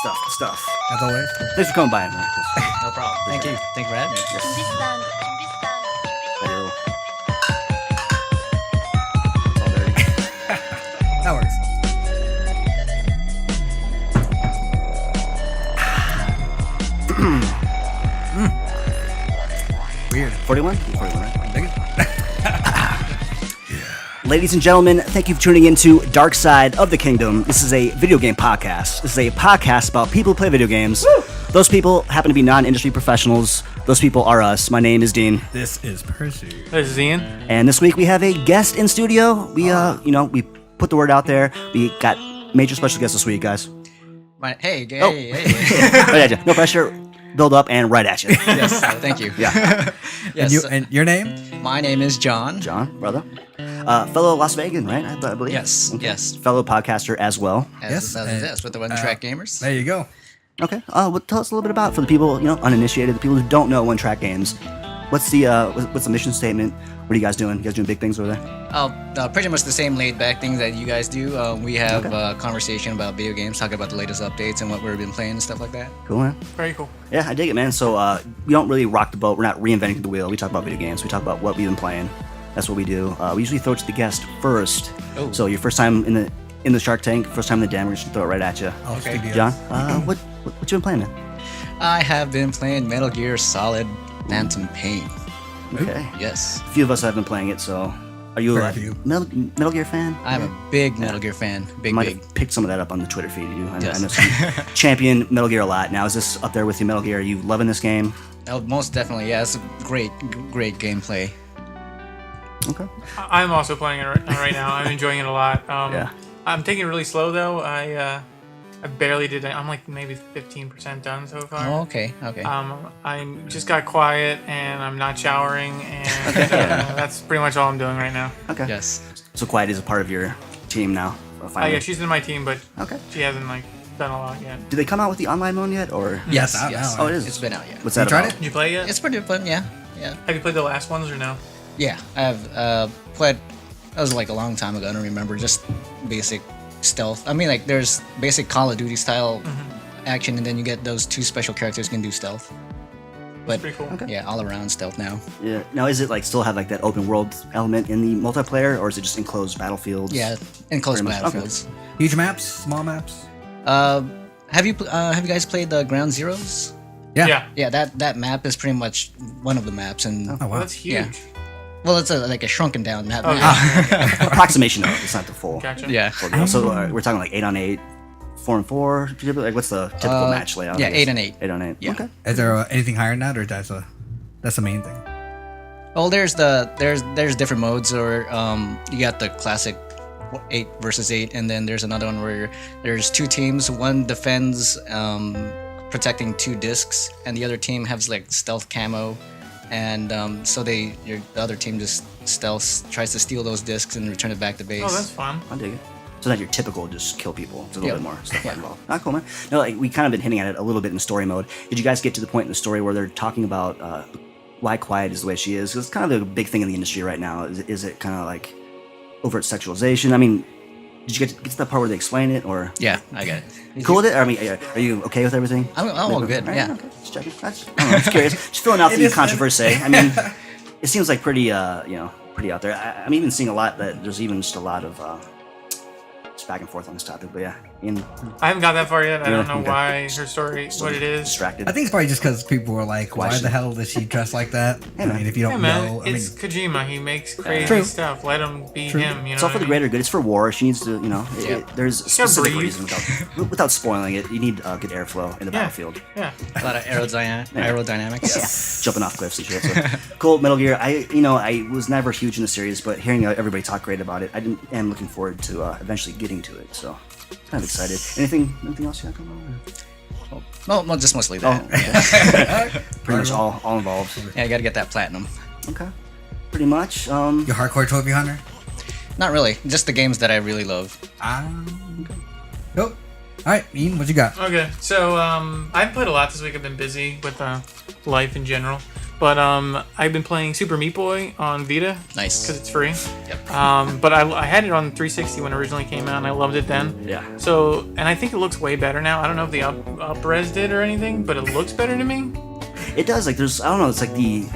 stuff. As always. Thanks for coming by, man. No problem. Thank you. Thank you for having me. That works. Weird. 41? 41, right? Dig it. Ladies and gentlemen, thank you for tuning in to Dark Side of the Kingdom. This is a video game podcast. This is a podcast about people who play video games. Woo! Those people happen to be non-industry professionals. Those people are us. My name is Dean. This is Percy. This is Ian. And this week we have a guest in studio. We we put the word out there. We got major special guests this week, guys. Hey. Right at you. No pressure. Build up and right at you. Yes, thank you. Yeah. Yes. And your name? My name is John. John, brother. Fellow Las Vegan, right? I believe. Yes. Okay. Yes. Fellow podcaster as well. Yes, Yes. With the One Track Gamers. There you go. Okay. Well, tell us a little bit about, for the people, uninitiated, the people who don't know One Track Games. What's the mission statement? What are you guys doing? You guys doing big things over there? Pretty much the same laid-back things that you guys do. We have a conversation about video games, talking about the latest updates and what we've been playing and stuff like that. Cool, man. Very cool. Yeah, I dig it, man. So we don't really rock the boat. We're not reinventing the wheel. We talk about video games. We talk about what we've been playing. That's what we do. We usually throw it to the guest first. Oh. So your first time in the Shark Tank, first time in the den, we're just gonna throw it right at you. Alta Studios. John, what you been playing, man? I have been playing Metal Gear Solid Phantom Pain. Okay. Yes. A few of us have been playing it, so are you Very a few. Metal Gear fan? I'm a big Metal Gear fan. I might have picked some of that up on the Twitter feed. I know some champion Metal Gear a lot. Now, is this up there with you, Metal Gear? Are you loving this game? Oh, most definitely. Yeah, it's a great gameplay. Okay. I'm also playing it right now. I'm enjoying it a lot. Yeah. I'm taking it really slow though. I barely did. I'm like maybe 15% done so far. Oh, okay. I just got quiet and I'm not showering and that's pretty much all I'm doing right now. Okay. Yes. So Quiet is a part of your team now. Finally. Yeah, she's in my team, but Okay. she hasn't done a lot yet. Did they come out with the online mode yet, or? Yes. Oh, it is. It's been out yet. What's that You tried about? it? Did you play it yet? It's pretty fun. Yeah. Have you played the last ones or no? Yeah, I've played. That was like a long time ago. I don't remember. Just basic stealth. I mean, like there's basic Call of Duty style action, and then you get those two special characters who can do stealth. But Pretty cool. yeah, all around stealth now. Yeah. Now, is it still have that open world element in the multiplayer, or is it just enclosed battlefields? Yeah, enclosed Pretty much. battlefields. Huge maps, small maps. Have you guys played the Ground Zeroes? Yeah. Yeah, that map is pretty much one of the maps, and Oh Well, wow. that's huge. Yeah. well, it's like a shrunken down map. Oh, now. Approximation of it. It's not the full. Gotcha. Yeah. full deal. So we're talking like 8-on-8, 4-on-4. Like, what's the typical match layout? Yeah, I guess? 8-on-8. 8-on-8. Yeah. Okay. Is there anything higher than that, or that's the main thing? Well, there's different modes, or you got the classic 8 versus 8, and then there's another one where there's two teams. One defends, protecting 2 discs, and the other team has like stealth camo, and so the other team just tries to steal those discs and return it back to base. Oh, that's fun. I dig it. So not your typical just kill people. It's a little Yeah. bit more stuff Yeah. involved. Not cool, man. No, we kind of been hinting at it a little bit in story mode. Did you guys get to the point in the story where they're talking about why Quiet is the way she is? 'Cause it's kind of a big thing in the industry right now. Is it kind of like overt sexualization? I mean, did you get to that part where they explain it, or Yeah, I get it. you cool with it? I mean, are you okay with everything? I'm all good. Right, Yeah. Okay. Just checking. I don't know, I'm just curious. Just filling out the controversy. I mean, it seems like pretty pretty out there. I'm even seeing a lot that there's even just a lot of just back and forth on this topic. But yeah, Ian, I haven't got that far yet. I Yeah, don't know okay. why her story, what it is. distracted. I think it's probably just because people were like, Why "Why should- the hell does she dress like that?" Hey, I man. mean, if you Yeah, don't man. know, I mean, It's Kojima. He makes crazy True. stuff. Let him be True. him. You know It's all for the what I mean? greater good. It's for war. She needs to, there's a specific breathe. reason without spoiling it. You need good airflow in the Yeah. battlefield. Yeah. A lot of aerodynamics. Yeah. Jumping off cliffs and shit. So. Cool, Metal Gear. I was never huge in the series, but hearing everybody talk great about it, I am looking forward to eventually getting to it. So, kind of excited. Anything else you got going on? Well, just mostly Oh, that. okay. Pretty much all involved. Yeah, you gotta get that platinum. Okay. Pretty much. you're hardcore trophy hunter. Not really, just the games that I really love. Nope. All right, Ian, what you got? Okay, so I've played a lot this week. I've been busy with life in general. But I've been playing Super Meat Boy on Vita. Nice. Because it's free. Yep. But I had it on 360 when it originally came out, and I loved it then. Yeah. So, and I think it looks way better now. I don't know if the up-res did or anything, but it looks better to me. It does. Like there's, I don't know. It's like the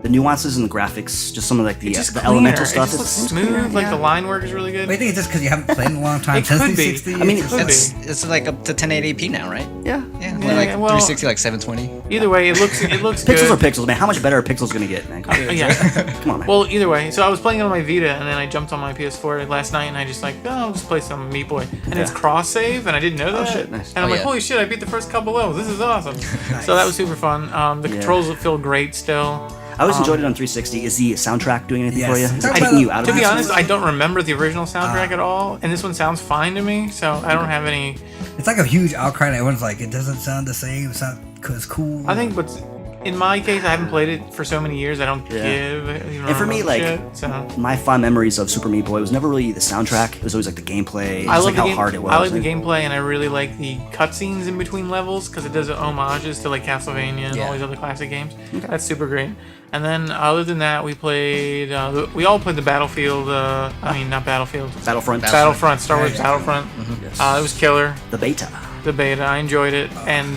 nuances and the graphics, just some of like the elemental stuff. It just looks smooth. Like the line work is really good. But I think it's just because you haven't played in a long time It since could be. 360. I mean, It's like up to 1080p now, right? Yeah. Yeah. Yeah, Like well- 360, like 720. Either way, it looks Pixels good. are pixels, man. How much better are pixels gonna get, man? Come on, Yeah. Come on, man. Well, either way, so I was playing it on my Vita, and then I jumped on my PS4 last night, and I just like, oh, I'll just play some Meat Boy, and it's cross save, and I didn't know that. shit, nice. And I'm Oh, like, yeah. holy shit, I beat the first couple levels. This is awesome. So that was super fun. The controls feel great still. I always enjoyed it on 360. Is the soundtrack doing anything Yes. for you? Talk Is it about taking you out of To be it? honest, I don't remember the original soundtrack at all, and this one sounds fine to me. So I don't have any. It's like a huge outcry, and everyone's like, it doesn't sound the same. It's not it's cool. I think what's in my case, I haven't played it for so many years. I don't give. And for me, like, shit, so. my fond memories of Super Meat Boy was never really the soundtrack. It was always like the gameplay. I Just love like the how game, hard it was. I like the gameplay, and I really like the cutscenes in between levels because it does homages to like Castlevania and all these other classic games. That's super great. And then other than that, we played. We all played the Battlefield. I mean, not Battlefield. Battlefront. Battlefront. Star Wars Battlefront. Yes. It was killer. The beta. The beta. I enjoyed it, and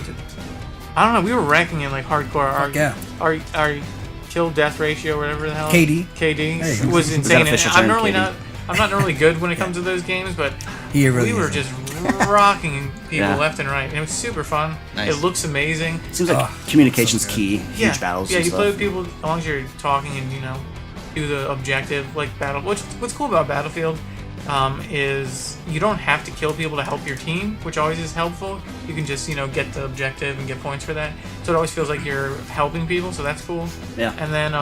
I don't know. We were ranking it like hardcore. Our kill death ratio, whatever the hell. KD. KD There you go. was insane. And official I'm term, normally KD? I'm not normally good when it comes to those games, but He really we were is. just rocking people Yeah. left and right. And it was super fun. Nice. It looks amazing. Seems like communication's key. Yeah, Huge battles. yeah. and You stuff. play with people as long as you're talking and do the objective like battle. What's cool about Battlefield is you don't have to kill people to help your team, which always is helpful. You can just get the objective and get points for that. So it always feels like you're helping people. So that's cool. Yeah. And then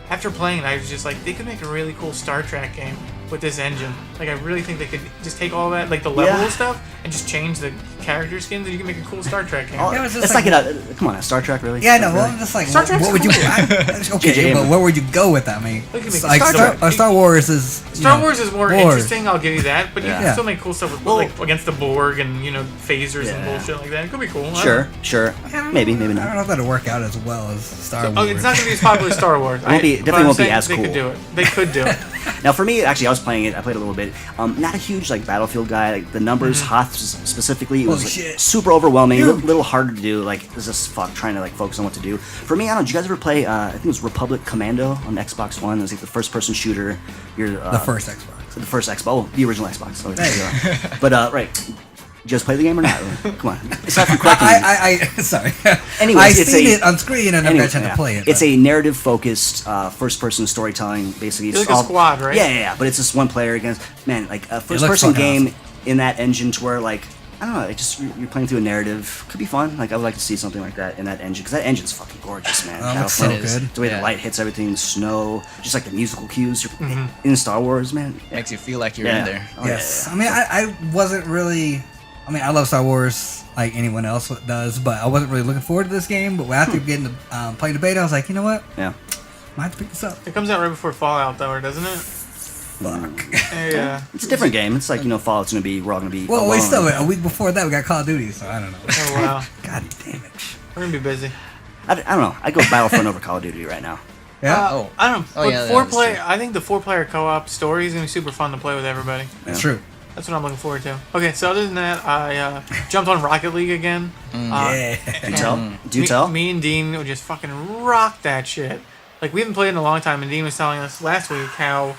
after playing it, I was just like, they could make a really cool Star Trek game with this engine. Like, I really think they could just take all that, like the level stuff, and just change the character skins, and you can make a cool Star Trek game. Oh, Yeah, it was just it's like- like come on, Star Trek really? Yeah, no, Like, well, really? I'm just like, Star what, Trek's what would you? cool. Okay, J.J. but Abrams. where would you go with that? I mean, Look at me. it's like Star Trek. Star Wars is Star Wars is more wars. interesting, I'll give you that, but you Yeah. can still make cool stuff with, like against the Borg and phasers and Yeah. bullshit like that. It could be cool. I don't Sure. Maybe I don't not. know if that'll work out as well as Star know. Wars. Oh, it's not gonna be as popular as Star Wars. Definitely won't be as They cool. could do it. They could do it. Now, for me, actually, I was playing it. I played a little bit. Not a huge Battlefield guy. Like the numbers, Hoth specifically, it was Holy shit. super overwhelming. A Huge. little harder to do. Like, this is trying to focus on what to do. For me, I don't know. Did you guys ever play? I think it was Republic Commando on Xbox One. It was like the first-person shooter. You're the first Xbox. the first Xbox. Oh, the original Xbox. So There you but right. Did you guys play the game or not? Come on. Aside from correcting me. I sorry. Anyways, I've it's seen a- it on screen and I've Anyway, got a chance yeah. to play it. It's but- a narrative-focused, first-person storytelling. Basically, It's like a squad, right? Yeah. But it's just one player against like a looks first-person fucking game in that engine, to where I don't know, you're playing through a narrative. Could be fun. Like, I would like to see something like that in that engine, because that engine's fucking gorgeous, man. Oh, it's so Battlefront, is. good. the way the Yeah. light hits everything, the snow, just like the musical cues Mm-hmm. in Star Wars, man. Makes you feel like you're Yeah. in there. Oh, Yes. yeah. I mean, I wasn't really. I mean, I love Star Wars like anyone else does, but I wasn't really looking forward to this game. But after getting to playing the beta, I was like, you know what? Yeah. Might have to pick this up. It comes out right before Fallout, though, doesn't it? Fuck. Yeah. It's a different game. It's like, Fallout's gonna be, we're all gonna be. Well, wait, alone. still, a week before that, we got Call of Duty, so I don't know. Oh wow. God damn it. We're gonna be busy. I don't know. I go Battlefront over Call of Duty right now. Yeah, Oh. I don't know. Oh, but yeah, four that's player. true. I think the 4-player co-op story is gonna be super fun to play with everybody. that's true. That's what I'm looking forward to. Okay, so other than that, I jumped on Rocket League again. Yeah. Do tell. Me and Dean would just fucking rock that shit. Like, we haven't played in a long time, and Dean was telling us last week how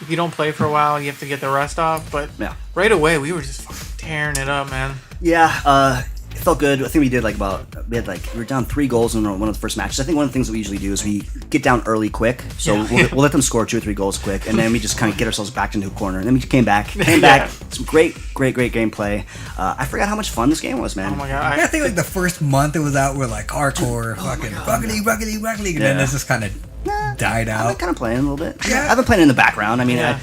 if you don't play for a while, you have to get the rust off. But Yeah. right away, we were just fucking tearing it up, man. Yeah, it felt good. I think we did we were down 3 goals in one of the first matches. I think one of the things that we usually do is we get down early quick, so we'll let them score 2 or 3 goals quick, and then we just kind of get ourselves back into a corner. And then we came back, some great gameplay. I forgot how much fun this game was, man. Oh my god. I think like the first month it was out, we're like hardcore, fucking Rocket League, and then Yeah. this just kind of died I've been out. kind of playing a little bit. Yeah. I've been playing in the background. I mean, Yeah.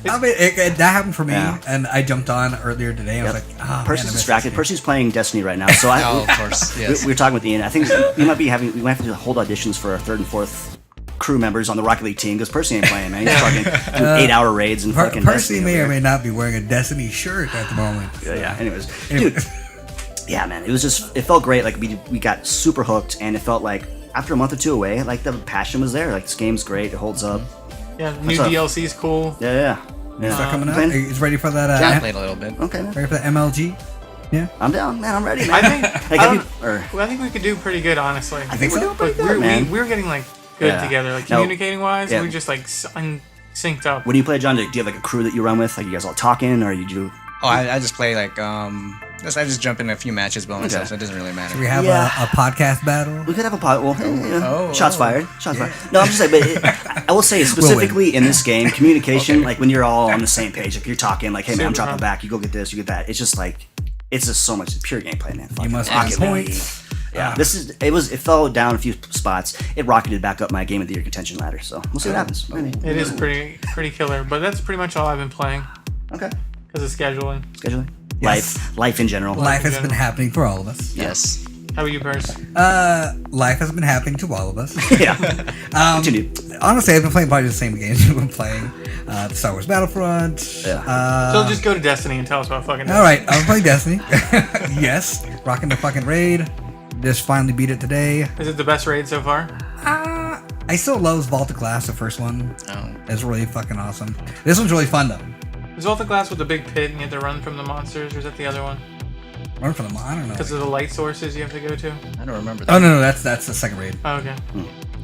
I mean, that happened for me, Yeah. and I jumped on earlier today. And I was like, oh, man, I Percy's missed distracted. this game. Percy's playing Destiny right now, so Oh, of course. Yes. we were talking with Ian. I think we might have to hold auditions for our 3rd and 4th crew members on the Rocket League team, because Percy ain't playing, man. He's fucking doing 8-hour raids and fucking Percy Destiny may over or there. may not be wearing a Destiny shirt at the moment. Yeah. Anyways, dude. Yeah, man. It felt great. Like we got super hooked, and it felt like after a month or two away, like the passion was there. Like this game's great, it holds up. Yeah, new up? DLC's cool. Yeah. Start coming out. playing? Are you ready for that? I played a little bit. Okay, man. Ready for that MLG? Yeah. I'm down, man. I'm ready, man. I think Like, I think we could do pretty good, honestly. I think we're doing pretty Like, good, man. we're getting like good Yeah. together, like No. communicating wise. Yeah. We're just like synced up. When you play, John, do you have like a crew that you run with? Like you guys all talking, or you do? Oh, I just play like I just jump in a few matches by myself, so it doesn't really matter. Do we have Yeah. a podcast battle? We could have a pod. Well, shots oh. fired. Shots fired. No, I'm just like, but I will say specifically in this game, communication, like when you're all on the same page, if you're talking, like, hey man, I'm Super dropping fun. back, you go get this, you get that. It's just like, it's just so much pure gameplay, man. You Fucking must Rocket win League. points. Yeah, it fell down a few spots. It rocketed back up my game of the year contention ladder. So we'll see what happens. Maybe. It is pretty killer, but that's pretty much all I've been playing Okay. because of scheduling. Scheduling. Yes. Life in general. Life has in been general. happening for all of us. Yes. How about you, Percy? Life has been happening to all of us. Yeah. Continue. Honestly, I've been playing probably the same games you've been playing. Star Wars Battlefront. Yeah. So just go to Destiny and tell us about fucking. All right, I'm playing Destiny. Yes, rocking the fucking raid. Just finally beat it today. Is it the best raid so far? I still love Vault of Glass, the first one. Oh. It's really fucking awesome. This one's really fun though. Is Alta Glass with the big pit and you have to run from the monsters, or is that the other one? Run for them. I don't know. Because of the light sources you have to go to? I don't remember that. Oh no, that's the second raid. Oh, okay.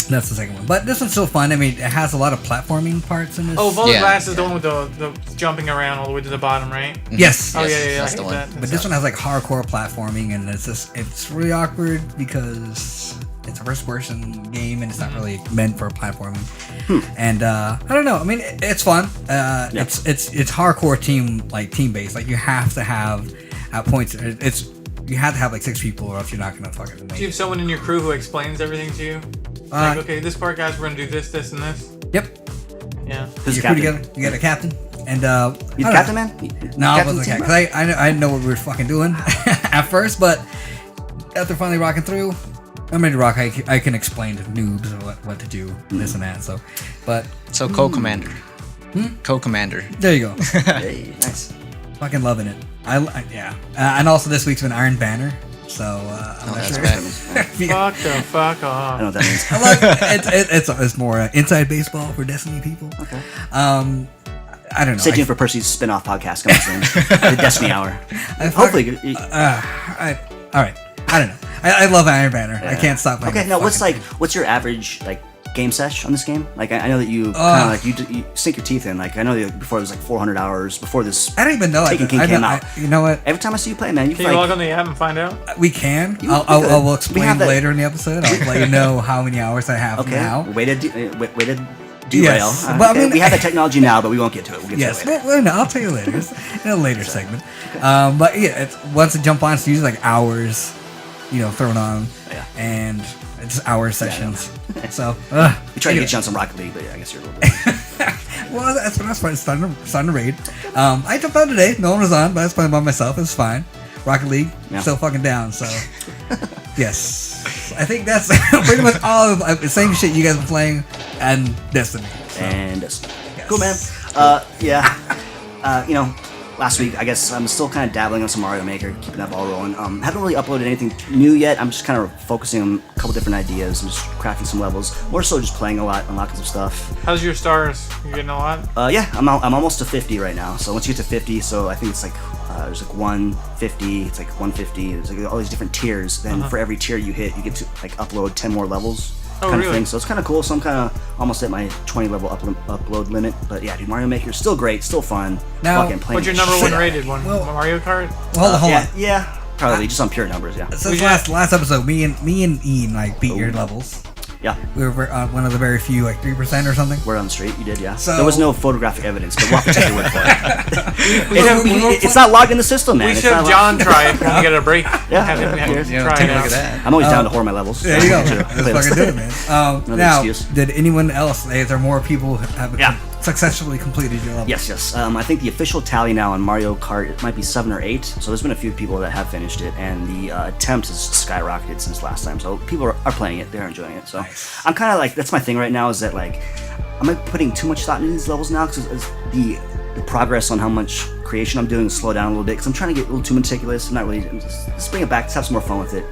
That's the second one. But this one's still fun. I mean, it has a lot of platforming parts in this. Oh, Vault of Yeah, Glass is the yeah. one with the jumping around all the way to the bottom, right? Yes. Oh, Yes, yeah. that's I the hate one. that. But this one has like hardcore platforming, and it's really awkward because it's a first-person game and it's not really meant for platforming. And I don't know. I mean, it's fun. It's hardcore team based. Like you have to have at points. You have to have like 6 people, or else you're not gonna fucking Do make you it. have someone in your crew who explains everything to you? Like, okay, this part, guys, we're gonna do this, this, and this. Yep. Yeah. Who's You the crew captain? together. You got a captain, and You I the don't captain, know. man? No, I Captain wasn't team, captain. Because I didn't know what we were fucking doing at first, but after finally rocking through, I'm ready to rock. I can explain to noobs what to do, this and that. So, but So co-commander. Co-commander. there you go. Hey, nice. Fucking loving it. Yeah. And also this week's been Iron Banner. So I'm not that's sure. bad. Yeah. Fuck the fuck I don't know off. what that means. I like it's more inside baseball for Destiny people. Okay. I don't know. Stay tuned for Percy's spin-off podcast coming soon. The Destiny Hour. Hopefully. All right. I don't know. I love Iron Banner. I can't stop playing. Okay, that now fucking what's your average like game sesh on this game? Like I know that you kind of like you sink your teeth in. Like I know that before it was like 400 hours before this. I don't even know. Taken King came out. You know what? Every time I see you play, man, you Can you log on the app and find out? We can. You I will We explain have that- later in the episode. I'll let you know how many hours I have Okay. now. Way to derail. Yes, but I Okay, mean- we have the technology now, but we won't get to it. We'll get Yes, to it later. well, no, I'll tell you later. It's in a later segment. But yeah, once I jump on, it's usually like hours, thrown on, Yeah. and it's hour sessions. So We tried to get you on some Rocket League, but yeah, I guess you're a little bit. well, that's when I was starting to raid. I jumped on today. No one was on, but I was playing by myself. It was fine. Rocket League, Yeah. still fucking down. So yes, I think that's pretty much all of the same shit you guys been playing and Destiny. So, And Destiny. yes. Cool, man. Last week, I guess I'm still kind of dabbling on some Mario Maker, keeping that ball rolling. Haven't really uploaded anything new yet. I'm just kind of focusing on a couple different ideas and just crafting some levels. More so just playing a lot, unlocking some stuff. How's your stars? You getting a lot? Yeah, I'm almost to 50 right now. So once you get to 50, so I think it's like there's like 150, it's like 150. There's like all these different tiers. Then for every tier you hit, you get to like upload 10 more levels. Oh, kind really? of thing. So it's kind of cool. So I'm kind of almost at my 20 level upload limit. But yeah, dude, Mario Maker is still great, still fun. Now, Fucking playing What's your the number shit one out of it. rated one? Well- Mario Kart? Well, hold on. Yeah, probably just on pure numbers. Yeah, Since We last episode, me and Ian like beat your levels. yeah. We were one of the very few, like 3% or something. Word on the street, you did, yeah. So- There was no photographic evidence, but we'll have to take your word for it. We have- It's not logged in the system, man. We It's should not have logged- John try it when we get a break. Yeah, Have him yeah, try take it a look out. at that. I'm always down to whore my levels. There you go. Sure, Let's play fucking this. do it, man. Another Now, excuse. did anyone else? Is there more people who have Yeah. successfully completed your level? Yes. I think the official tally now on Mario Kart, it might be 7 or 8. So there's been a few people that have finished it, and the attempts has skyrocketed since last time. So people are playing it, they're enjoying it. So I'm kind of like, that's my thing right now, is that like, I'm like putting too much thought into these levels now, because the progress on how much creation I'm doing is slow down a little bit, because I'm trying to get a little too meticulous. I'm not really, just bring it back, just have some more fun with it.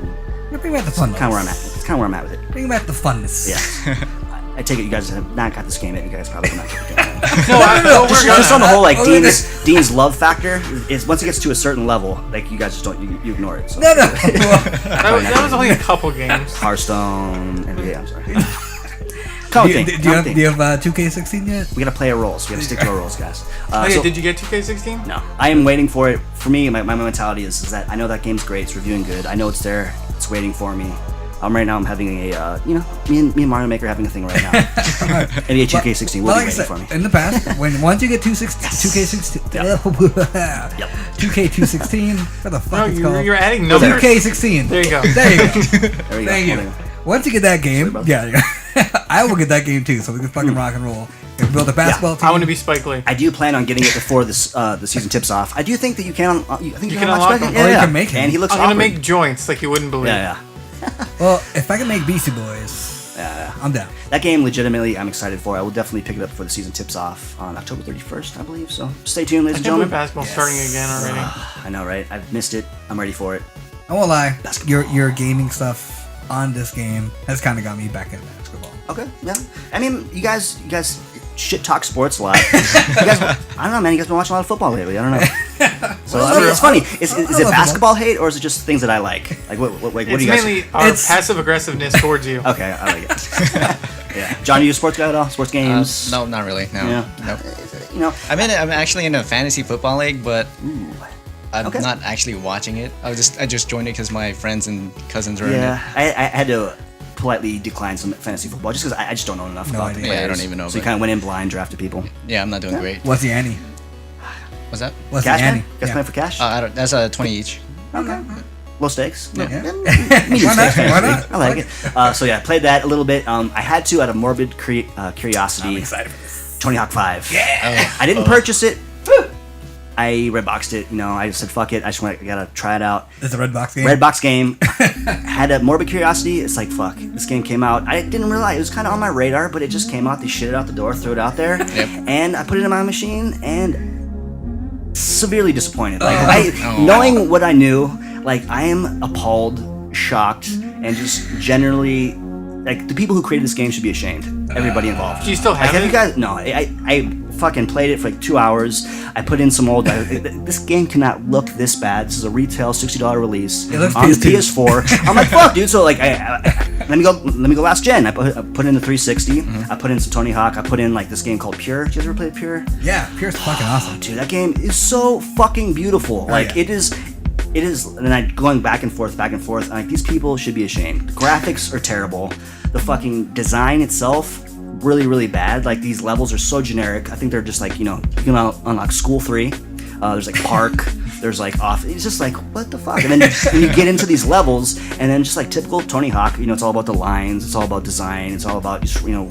Bring back the fun Kind of where I'm levels. at. that's kind of where I'm at with it. Bring back the funness. Yeah. I take it you guys have not got this game yet. You guys probably have not got the game yet. No, Just on the whole, like Dean's love factor is once it gets to a certain level, like you guys just don't you ignore it. So. No. that was only a couple games. Hearthstone, NBA. I'm sorry. Do you have 2K16 yet? We gotta play our roles. We gotta stick to our roles, guys. Did you get 2K16? No, I am waiting for it. For me, my mentality is that I know that game's great. It's reviewing good. I know it's there. It's waiting for me. Right now I'm having a, me and Mario Maker are having a thing right now. NBA 2K16 will be waiting for me. In the past, once you get 2K16, Yep. 2K216, what the fuck it's called? You're adding numbers. 2K16. There you go. There you go. There we go. Thank you. Once you get that game, I will get that game too, so we can fucking rock and roll. We can build a basketball team. I want to be Spike Lee. I do plan on getting it before this the season tips off. I do think that you can. I think you can unlock Spike him. Lee. Or you can make him. And he looks. I'm gonna awkward. make joints like you wouldn't believe. Yeah. Well, if I can make Beastie Boys, Yeah. I'm down. That game, legitimately, I'm excited for. I will definitely pick it up before the season tips off on October 31st, I believe. So stay tuned, ladies and I can't gentlemen. believe basketball's starting again already. I know, right? I've missed it. I'm ready for it. I won't lie. Basketball. Your gaming stuff on this game has kind of got me back into basketball. Okay, yeah. I mean, you guys shit talk sports a lot. You guys, I don't know, man. You guys been watching a lot of football lately. I don't know. So I mean, it's funny. Is it basketball hate or is it just things that I like? Like what do It's you guys? mainly our passive aggressiveness towards you. Okay, I like it. Yeah, John, you a sports guy at all? Sports games? No, not really. No. Yeah. Nope. You know. I'm actually in a fantasy football league, but Ooh. I'm Okay. not actually watching it. I just joined it because my friends and cousins are in Yeah, it. I had to politely decline some fantasy football just because I just don't know enough No about idea. the Yeah, I players. don't even know So you about kind of went in blind, drafted people. Yeah, I'm not doing great. What's the ante? What's that? What's Cash the man? ante? You guys playing for cash? I don't. That's 20 each. Okay. Low stakes. Yeah. Medium Why not? stakes, Why actually. not? I like it. So yeah, played that a little bit. I had to out of morbid curiosity. I'm excited for this. Tony Hawk 5. Yeah. I didn't purchase it. I redboxed it. You know, I just said fuck it. I gotta try it out. It's a red box game. Redbox game. Had a morbid curiosity. It's like fuck. This game came out. I didn't realize it was kind of on my radar, but it just came out. They shit it out the door, threw it out there, and I put it in my machine and severely disappointed. Like knowing what I knew, like I am appalled, shocked, and just generally like the people who created this game should be ashamed. Everybody involved. Do you still have Like, have it? you guys? No, I fucking played it for like 2 hours. I put in some old. This game cannot look this bad. This is a retail $60 release It looks on the PS2. PS4. I'm like, fuck, dude. So like, let me go last gen. I put in the 360. I put in some Tony Hawk. I put in like this game called Pure. Did you ever play Pure? Yeah, Pure's fucking awesome. Dude, that game is so fucking beautiful. Like yeah. it is, and I'm going back and forth. And like these people should be ashamed. The graphics are terrible. The fucking design itself, really, really bad. Like these levels are so generic. I think they're just like, you know, you can unlock School 3. There's like Park. There's like off. It's just like what the fuck. And then when you get into these levels, and then just like typical Tony Hawk, you know, it's all about the lines. It's all about design. It's all about just, you know,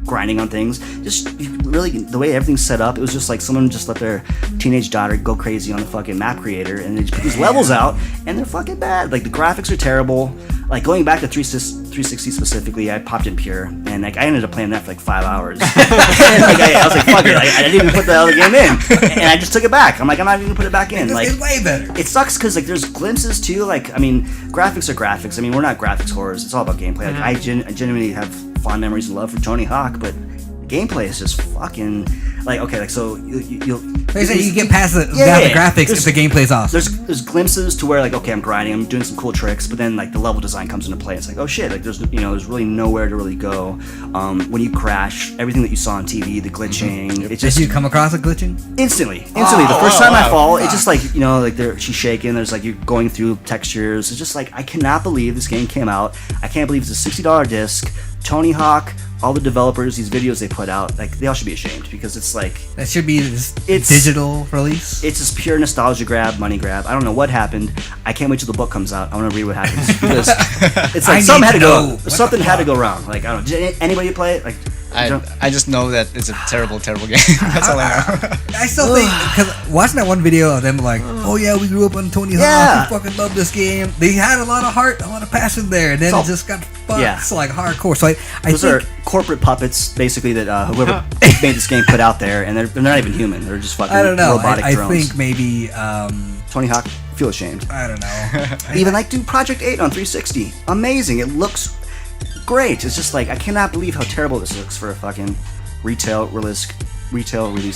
grinding on things. Just really the way everything's set up, it was just like someone just let their teenage daughter go crazy on the fucking map creator, and they just put these levels out, and they're fucking bad. Like the graphics are terrible. Like going back to 360 specifically, I popped in Pure, and like I ended up playing that for like 5 hours. And, like, I was like, fuck it, I didn't even put the other game in, and I just took it back. I'm like, I'm not even gonna put it back in. This Like is way better. it sucks because like there's glimpses too. Like I mean, graphics are graphics. I mean, we're not graphics horrors. It's all about gameplay. Like I genuinely have fond memories and love for Tony Hawk, but gameplay is just fucking like okay. Like so you'll. You get past the Yeah. graphics if the gameplay's awesome. There's glimpses to where like okay, I'm grinding, I'm doing some cool tricks, but then like the level design comes into play. It's like oh shit, like there's really nowhere to really go. When you crash, everything that you saw on TV, the glitching, it just Did you come across a glitching? instantly. The first time I fall, it's just like, you know, like she's shaking. There's like you're going through textures. It's just like I cannot believe this game came out. I can't believe it's a $60 disc. Tony Hawk, all the developers, these videos they put out, like they all should be ashamed because it's like That should be this It's- digital release. it's just pure nostalgia grab, money grab. I don't know what happened. I can't wait till the book comes out. I want to read what happens because it's I like something need had to to go. know. What Something the had to fuck? go wrong. Like I don't know. Did anybody play it? Like I just know that it's a terrible game. That's all I know. I still think because watching that one video of them like, oh yeah, we grew up on Tony Hawk, Yeah. we fucking love this game. They had a lot of heart, a lot of passion there, and then all- it just got fucked Yeah. like hardcore. So I those think are corporate puppets, basically that whoever made this game put out there, and they're not even human. They're just fucking I don't know. robotic I drones. think maybe Tony Hawk, feel ashamed. I don't know. Even like do Project 8 on 360. Amazing. It looks great. It's just like I cannot believe how terrible this looks for a fucking retail release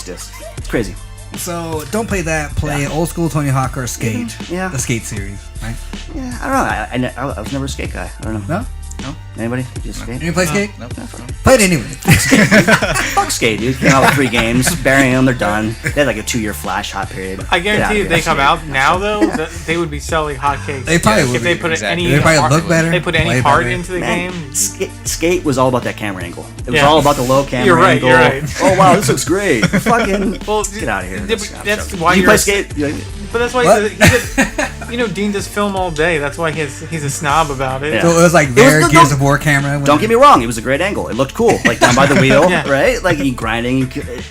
disc. It's crazy. So don't play that. Play old school Tony Hawk or Skate. Yeah. The Skate series, right? Yeah, I don't know. I was never a skate guy. I don't know. No? Anybody? Just skate? You play Skate? No. Play it anyway. Fuck skate, dude. Came out with 3 games, burying them, they're done. They had like a 2-year flash hot period. I Get out guarantee of if they here. come out now, though, they would be selling hotcakes. They probably would if they be. put Exactly. any. They probably heart- look better. They put play any heart better. into the Man, game. skate was all about that camera angle. It was Yeah. all about the low camera You're right, angle. you're right. Oh wow, this looks great. Fucking Well, get out of here. That's why you you're. play skate. You like- But that's why What? Dean does film all day. That's why he's a snob about it. Yeah. So it was like their no- Gears of War camera. Don't get me wrong, it was a great angle. It looked cool, like down by the wheel, Yeah. right? Like you grinding,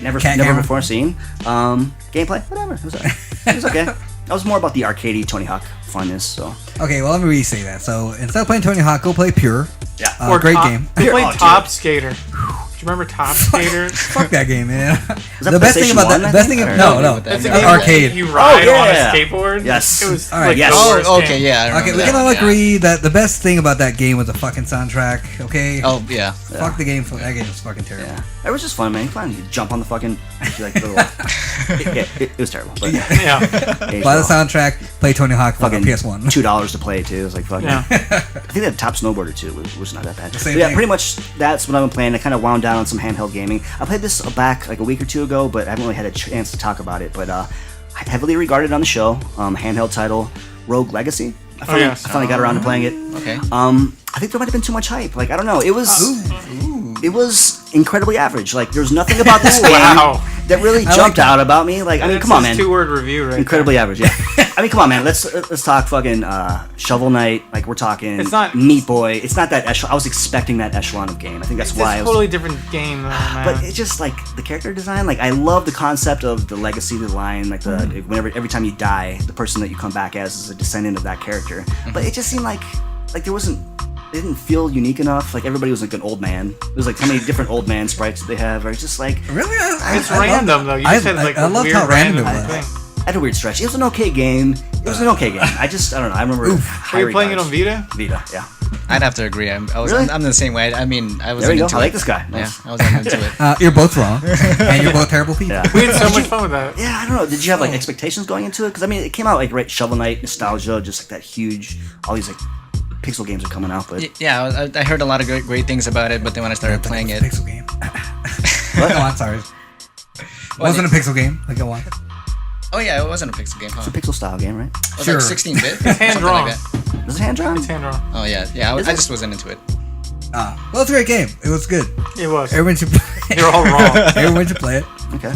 never Cat camera. before seen. Gameplay, whatever. It was okay. That was more about the arcadey Tony Hawk funness. So Okay, well, let me re-say that. So instead of playing Tony Hawk, go play Pure. yeah, Or Great Top- game. They played Oh, dude. Top Skater. Do you remember Top Skater? Fuck that game, man. that The best thing PlayStation about 1, that, I best think? thing, Or- no, That's That's a a game arcade. You ride on yeah. a skateboard. Yes. It was All right. like Yes. the Oh, worst okay, game. yeah. I Okay, remember we that can all one, yeah. agree that the best thing about that game was the fucking soundtrack. Okay. Oh yeah. Fuck the game. That game was fucking terrible. Yeah, it was just fun, man. Fun. You jump on the fucking like little. it was terrible, but Yeah. aged Buy the well. soundtrack. Play Tony Hawk on Fucking PS1. $2 to play too. It was like fucking. Yeah. I think they had Top Snowboarder too, which was not that bad. same But yeah, thing. pretty much that's what I've been playing. I kind of wound down on some handheld gaming. I played this back like a week or 2 ago, but I haven't really had a chance to talk about it. But I heavily regarded on the show, handheld title, Rogue Legacy. I finally got around to playing it. Okay. I think there might have been too much hype. Like I don't know. It was incredibly average. Like there's nothing about this game Wow. that really jumped out about me. Like I mean, That's come on, his man. 2-word review, right? Incredibly average, yeah. I mean, come on, man. Let's talk fucking Shovel Knight. Like we're talking It's not- Meat Boy. It's not that echelon. I was expecting that echelon of game. I think that's It's why a I was. totally different game, though, man. But it's just like the character design. Like I love the concept of the legacy of the line. Like the every time you die, the person that you come back as is a descendant of that character. But it just seemed like there wasn't. It didn't feel unique enough. Like everybody was like an old man. It was like how many different old man sprites did they have? Or it's just like Really? It's random, though. You just had like I a loved weird how random random it was. thing. I had a weird stretch. It was an okay game. It was an okay game. I don't know. I remember. Were you playing it on Vita? Vita, yeah. I'd have to agree. Really? I'm the same way. I mean, I was There we go. into I like it. this guy. Yeah, Nice. I was into it. You're both wrong, and you're both terrible people. Yeah. We had so much fun with that. Yeah, I don't know. Did you have like expectations going into it? Because I mean, it came out like right Shovel Knight nostalgia, just like that huge. All these like pixel games are coming out, but Yeah, I heard a lot of great things about it, but then when I started playing it, Pixel game. Go on, sorry. Wasn't a pixel game. Like, go on. oh yeah, it wasn't a pixel game, huh? it's a pixel style game, right? It was Sure. like 16-bit, hand something drawn. like that. Is it hand drawn? It's hand drawn. Oh yeah, yeah. I Is I it? just wasn't into it. Well, it's a great game. It was good. It was. Everyone should play. You're all wrong. Everyone should play it. Okay.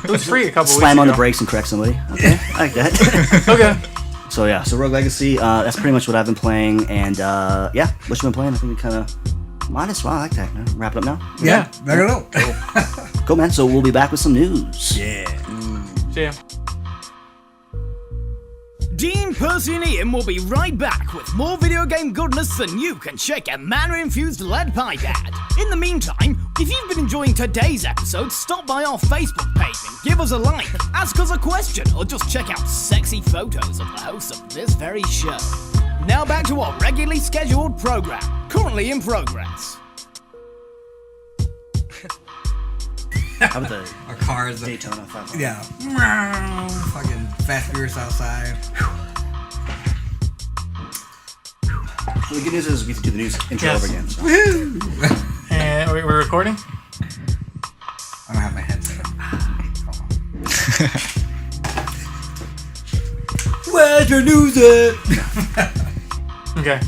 It was free a couple weeks Slam on the ago. brakes and correct somebody. Okay, I like that. Okay. So yeah, so Rogue Legacy. That's pretty much what I've been playing, and yeah, what you been playing? I think we kind of modest. Wow, I like that. Wrap it up now. Yeah, I don't know. Cool, man. So we'll be back with some news. Yeah. See ya. Dean, Percy and Ian will be right back with more video game goodness than you can shake a mana-infused lead pipe at. In the meantime, if you've been enjoying today's episode, stop by our Facebook page and give us a like, ask us a question, or just check out sexy photos of the hosts of this very show. Now back to our regularly scheduled program, currently in progress. How about the Our cars. Daytona 500? Yeah. Fucking Fast Furious outside. So the good news is we can do the news intro Yes. over again. So. And we're recording? I don't have my headset. Where's your news at? Okay.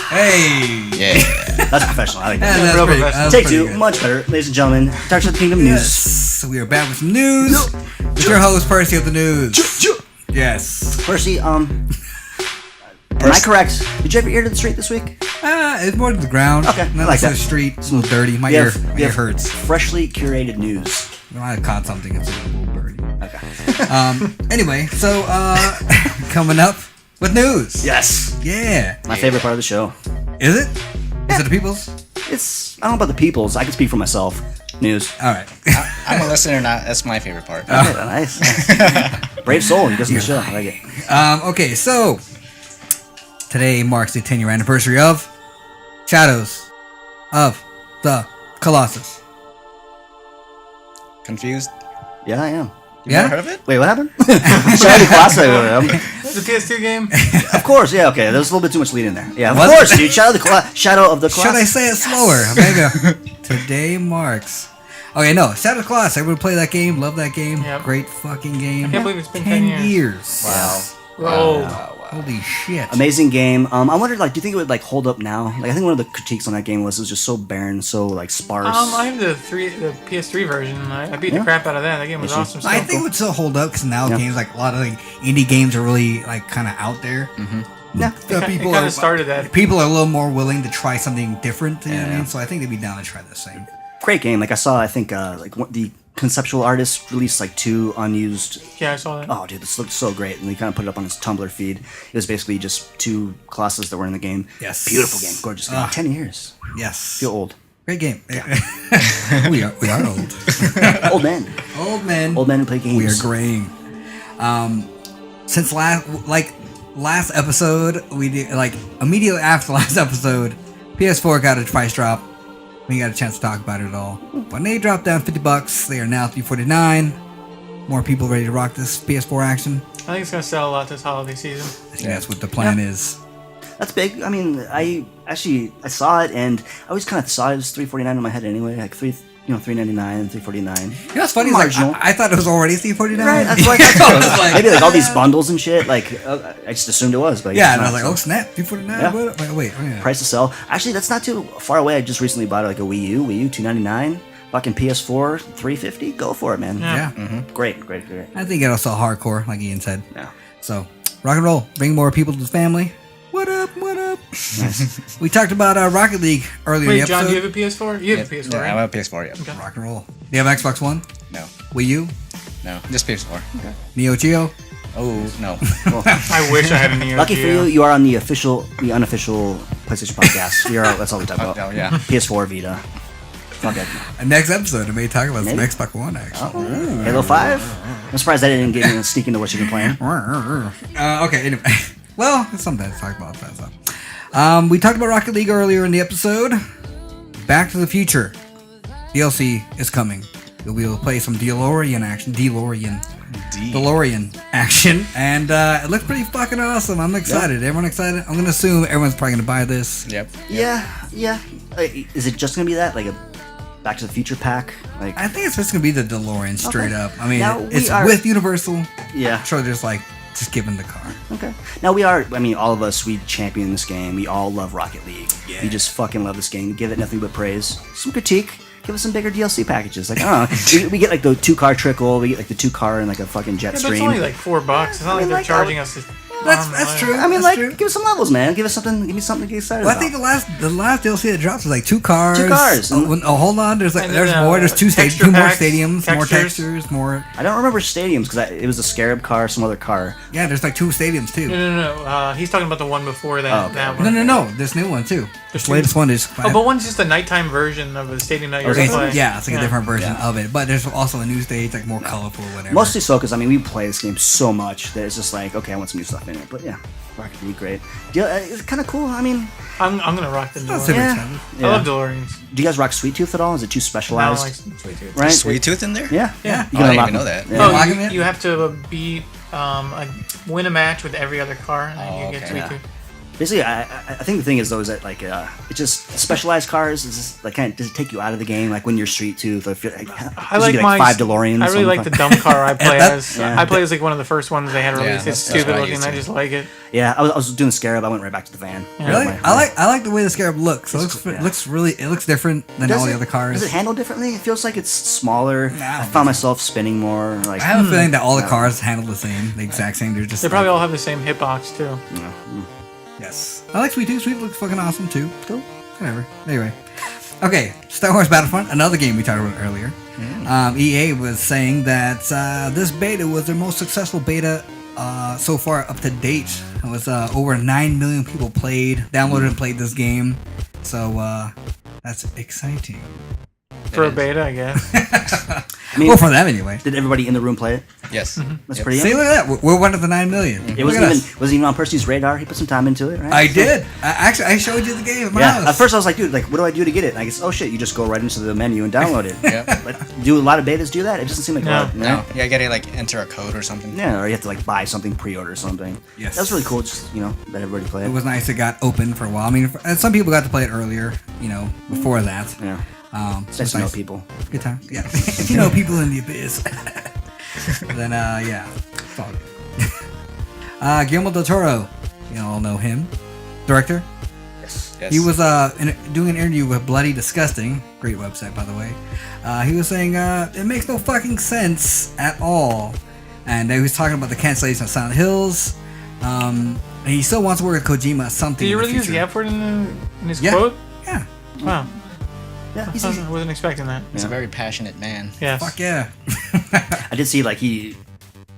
Hey. Yeah. That's professional. I like Yeah, that. that's Real pretty, professional. that's Take pretty two, good. much better, ladies and gentlemen. Dark Side of the Kingdom news. Yes, we are back with some news. With your host, Percy of the News. Yes. Percy, am I correct? Did you have your ear to the street this week? It's more to the ground. Okay, I Not like to the that. street. It's a little dirty. My We ear, have- my we ear have hurts. Freshly curated news. I might have caught something. It's a little dirty. Okay. Anyway, so coming up with news. Yes. Yeah. My favorite part of the show. Is it? Is it the people's? It's, I don't know about the people's. I can speak for myself. News. All right. I'm a listener, not that's my favorite part. Okay, nice. Brave soul. He does the show. I like it. Okay, so today marks the 10-year anniversary of Shadows of the Colossus. Confused? Yeah, I am. You Yeah? never heard of it? Wait, what happened? Shadow of the Colossus. It's a PS2 game. Of course, yeah, okay. There's a little bit too much lead in there. Yeah, of Was course, dude. Shadow of the Colossus. Should I say it slower? There you go. Today marks. Okay, no, Shadow of the Colossus. Everyone play that game. Love that game. Yep. Great fucking game. I can't believe it's been 10 years. Wow. Whoa. Holy shit. Amazing game. I wondered, like, do you think it would like hold up now? Like, I think one of the critiques on that game was it was just so barren, so like sparse. I have the PS3 version. I beat the crap out of that. That game was awesome. I still. think it would still hold up because now Yeah. games like a lot of like indie games are really like kind of out there. Yeah. So It kind of started that. People are a little more willing to try something different. You know what I mean? So I think they'd be down to try the same. Great game. Like I saw, I think the conceptual artist released like 2 unused. Yeah, I saw that. Oh, dude, this looked so great, and he kind of put it up on his Tumblr feed. It was basically just 2 Colossus that were in the game. Yes. Beautiful game, gorgeous game. 10 years. Yes. Feel old. Great game. we are old. Old man. Old men. Old men who play games. We are graying. Since last episode, we did like immediately after the last episode, PS4 got a price drop. We got a chance to talk about it all. When they dropped down $50, they are now $349. More people ready to rock this PS4 action. I think it's gonna sell a lot this holiday season. I think that's what the plan is. That's big. I mean, I saw it, and I always kind of saw it as $349 in my head anyway, like $399 and $349. You know what's funny? Is, like, Marginal. I thought it was already $349. Right, that's what I thought. Maybe like all these bundles and shit. Like I just assumed it was, but Yeah, it's and I was not, like, oh so. snap, $349. Yeah. What? Wait, oh, yeah. Price to sell. Actually, that's not too far away. I just recently bought like a Wii U $299. Fucking PS4 $350. Go for it, man. Yeah. Great. I think it'll sell hardcore, like Ian said. Yeah. So, rock and roll. Bring more people to the family. What up? Nice. We talked about Rocket League earlier in Wait, the John, episode. do you have a PS4? You have a PS4, Yeah, right? I have a PS4, yeah. Rock and roll. Do you have Xbox One? No. Wii U? No. Just PS4. Neo Geo? Oh, no. Well, I wish I had a Neo lucky for Geo. you are on the unofficial PlayStation podcast. That's all we talk about. Oh, yeah. PS4 Vita. Fuck it. Next episode, I may talk about some Maybe. Xbox One, actually. Halo 5. I'm surprised I didn't get in sneak into what you've been playing. Okay, anyway. Well, it's something to talk about. That stuff. We talked about Rocket League earlier in the episode. Back to the Future. DLC is coming. You'll be able to play some DeLorean action. DeLorean action. And it looks pretty fucking awesome. I'm excited. Everyone excited? I'm going to assume everyone's probably going to buy this. Yep. Yeah. Is it just gonna be that, like a Back to the Future pack? Like, I think it's just going to be the DeLorean straight Okay. up. I mean, Now, it's we are- with Universal. yeah. So they're just giving the car. Okay. Now all of us, we champion this game. We all love Rocket League. Yeah. We just fucking love this game. Give it nothing but praise. Some critique. Give us some bigger DLC packages. Like, I don't know. we get like the 2-car trickle. We get like the 2-car and like a fucking jet Yeah, but stream. it's only like $4. It's not like they're like, charging us. That's true. I mean, That's like, true. give us some levels, man. Give us something. Give me something to get excited Well, I about. think the last DLC that drops was like 2 cars. 2 cars. Hold on. There's And there's then, more. There's 2 texture more packs, stadiums, more textures. textures, more. I don't remember stadiums because it was a Scarab car, some other car. Yeah, there's like 2 stadiums too. No. He's talking about the one before that. Oh, okay. That one. No. This new one too. There's The latest one is. Oh, but one's just a nighttime version of the stadium that you're Okay. gonna play. Yeah, it's like a different version Yeah. of it. But there's also a new stage, like more colorful, whatever. Mostly so because we play this game so much that it's just like, okay, I want some new stuff in it. But yeah, Rocket League, great. It's kind of cool. I mean, I'm gonna rock the Not DeLorean. super yeah. excited. Yeah. I love DeLoreans. Do you guys rock Sweet Tooth at all? Is it too I don't specialized? like Sweet Tooth. Right? Sweet Tooth in there? Yeah. Yeah. You Oh, I didn't unlock even know them. that. Yeah. Oh, Lock 'em in? you have to beat, win a match with every other car, and then Oh, you get okay. Sweet Yeah. Tooth. Basically, I think the thing is though is that like it just specialized cars is just, like kind of does it take you out of the game like when you're Street Tooth or if you're like, I like my 5 DeLoreans. I really on like the car. dumb car I play as. Yeah. I play as like one of the first ones they had Yeah, released. It's that's what stupid I looking. used I to. just like it. Yeah, I was doing Scarab. I went right back to the van. Yeah. Really? My- I like the way the Scarab looks. It looks yeah. it looks different than Does all the it- other cars. Does it handle differently? It feels like it's smaller. Nah, I I don't found think myself spinning more. Like I have a feeling that all the cars handle the same, the exact same. They're just They probably all have the same hitbox too. yes. I like Sweet Tooth. Sweet looks fucking awesome too. Cool. Whatever. Anyway. Okay, Star Wars Battlefront, another game we talked about earlier. EA was saying that this beta was their most successful beta so far up to date. It was over 9 million people downloaded and played this game. So that's exciting. For a beta, I guess. I mean, Well, for them anyway. did everybody in the room play it? Yes. That's Yep. pretty. See, look at that. We're one of the 9 million. It Look wasn't at even us. wasn't even on Percy's radar. He put some time into it, right? I So- did. I showed you the game at my Yeah. house. At first, I was like, dude, like, what do I do to get it? And I guess, oh shit, you just go right into the menu and download it. Yeah. But do a lot of betas do that? It doesn't seem like a No. lot. No. Yeah, you gotta like enter a code or something. Yeah, or you have to like buy something, pre-order or something. Yes. That's really cool. Just that everybody play It it. was nice. It got open for a while. I mean, and some people got to play it earlier. Before that. Yeah. So It's nice to know people. Good time. Yeah. If you know people in the abyss, then yeah, it's all good. Guillermo Del Toro, you all know him, director. Yes. Yes. He was doing an interview with Bloody Disgusting, great website by the way. He was saying it makes no fucking sense at all, and he was talking about the cancellation of Silent Hills. And he still wants to work with Kojima something. Did you in the really use the future. F word in his Yeah. quote? Yeah. Wow. Yeah. I wasn't expecting that. He's a very passionate man. Yes. Fuck yeah. I did see like he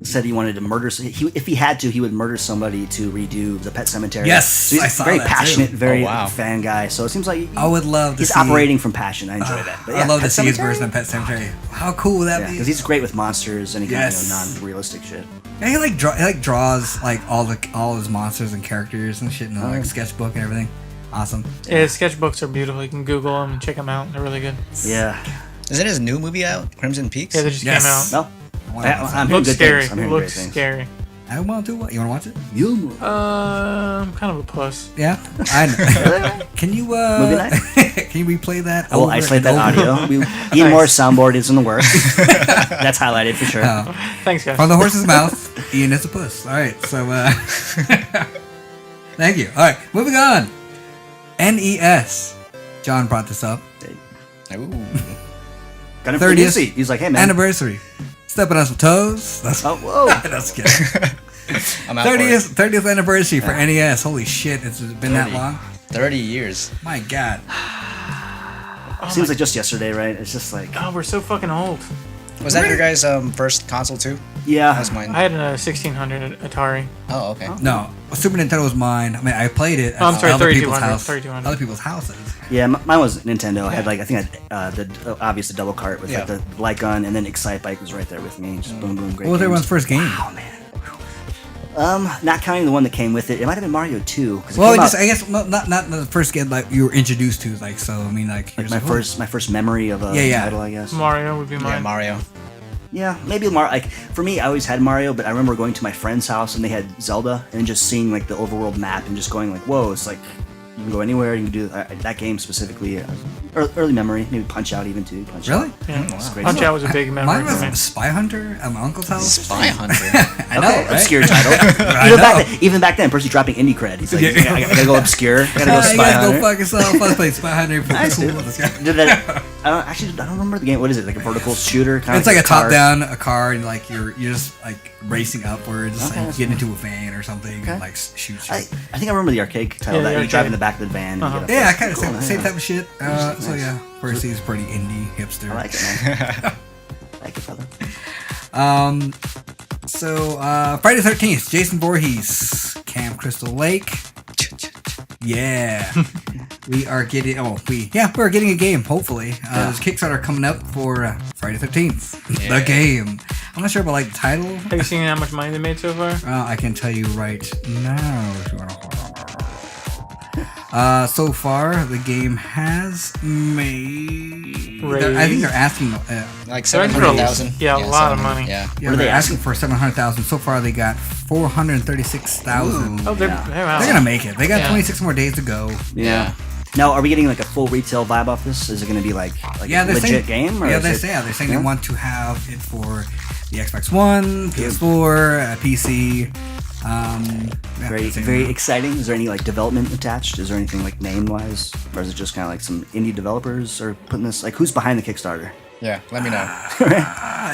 said he wanted to murder. If he had to, he would murder somebody to redo the Pet Cemetery. Yes, so he's I saw very that, passionate, too. very Oh, wow. fan guy. So it seems like I would love to he's see. operating from passion. I enjoy that. But yeah, I love to Pet see his Sematary? version of Pet Cemetery. How cool would that Yeah, be? because he's great with monsters and he kind Yes. of non-realistic shit. Yeah, he draws like all his monsters and characters and shit in like sketchbook and everything. Awesome. Yeah, his sketchbooks are beautiful. You can Google them and check them out. They're really good. Yeah. Isn't his new movie out? Crimson Peaks? Yeah, they just Yes. came out. No. I I'm hearing Looks good scary. things. I'm hearing Looks great things. scary. want to. You want to watch it? I'm kind of a puss. Yeah. I know. Can you Movie night? can you replay that? I will over isolate and that over? audio. Ian Moore's soundboard is in the works. That's highlighted for sure. Thanks, guys. From the horse's mouth, Ian is a puss. All right, so thank you. All right, moving on. NES. John brought this up. Ooh. Got him for 30th the He's like, hey man. Anniversary. Stepping on some toes. That's Oh, whoa. that's kidding. I'm out for it. 30th anniversary for NES. Holy shit, it's been that 30. long. 30 years. My God. Seems like just yesterday, right? It's just like, Oh, we're so fucking old. Was that your guys' first console too? yeah. That was mine. I had a 1600 Atari. Oh, okay. No, Super Nintendo was mine. I mean, I played it at Oh, I'm sorry, other people's 3200, house, 3200. other people's houses. Yeah, mine was Nintendo. I had like, I think I had obviously double cart with Yeah. like the light gun, and then Excite Bike was right there with me. Just boom, boom, great. What was everyone's games. first game? Oh man. Not counting the one that came with it, it might have been Mario 2. 'cause it Well, came just out- I guess not the first game like you were introduced to, like so. I mean, like, like you're my first memory of a Yeah. title, I guess. Mario would be Yeah, mine. Mario. Yeah, maybe Mario. Like for me, I always had Mario, but I remember going to my friend's house and they had Zelda, and just seeing like the overworld map and just going like, "Whoa!" It's like you can go anywhere. You can do that game specifically. Early memory, maybe Punch Out even too. Punch Really? Out. Yeah. It's great. Punch Out was a big memory Mine for me. was Spy Hunter at my uncle's house. Spy Hunter. I know, Okay, right? obscure title. Even back then, Percy dropping indie cred. He's like, Yeah. I gotta go obscure. I gotta go You Spy guys Hunter. go fuck yourself. Let's play Spy Hunter. Nice, Cool dude. with this guy. Did that? I don't remember the game. What is it? Like a vertical shooter? Kind It's like a car? top down, a car, and like you're just like racing upwards, Okay, like that's get into a van or something, Okay. and like shoot I shit. think I remember the arcade title Yeah, that the you drive in arcade. the back of the van. And Uh-huh. you get Yeah, up kind of Cool, same yeah. type of shit. So Nice. yeah, Percy's pretty indie hipster. I like it, man. I like it, brother. Friday the 13th, Jason Voorhees, Camp Crystal Lake. Yeah. We're getting a game, hopefully. There's a Kickstarter coming up for Friday the 13th. Yeah. The game. I'm not sure about like the title. Have you seen how much money they made so far? I can tell you right now. So far, the game has made. I think they're asking. Like They're asking for 700,000. yeah, a lot of 700, money. Yeah. Yeah, What are they're they asking for 700,000. So far, they got 436,000. Oh, they're Yeah. wow. They're gonna make it. They got Yeah. 26 more days to go. Yeah. Now, are we getting like a full retail vibe off this? Is it going to be like a They're legit saying, game? Or yeah, is they're saying they Yeah? want to have it for the Xbox One, PS4, PC. Very, very exciting. Is there any like development attached? Is there anything like name wise, or is it just kind of like some indie developers are putting this? Like, who's behind the Kickstarter? Yeah. Let me know.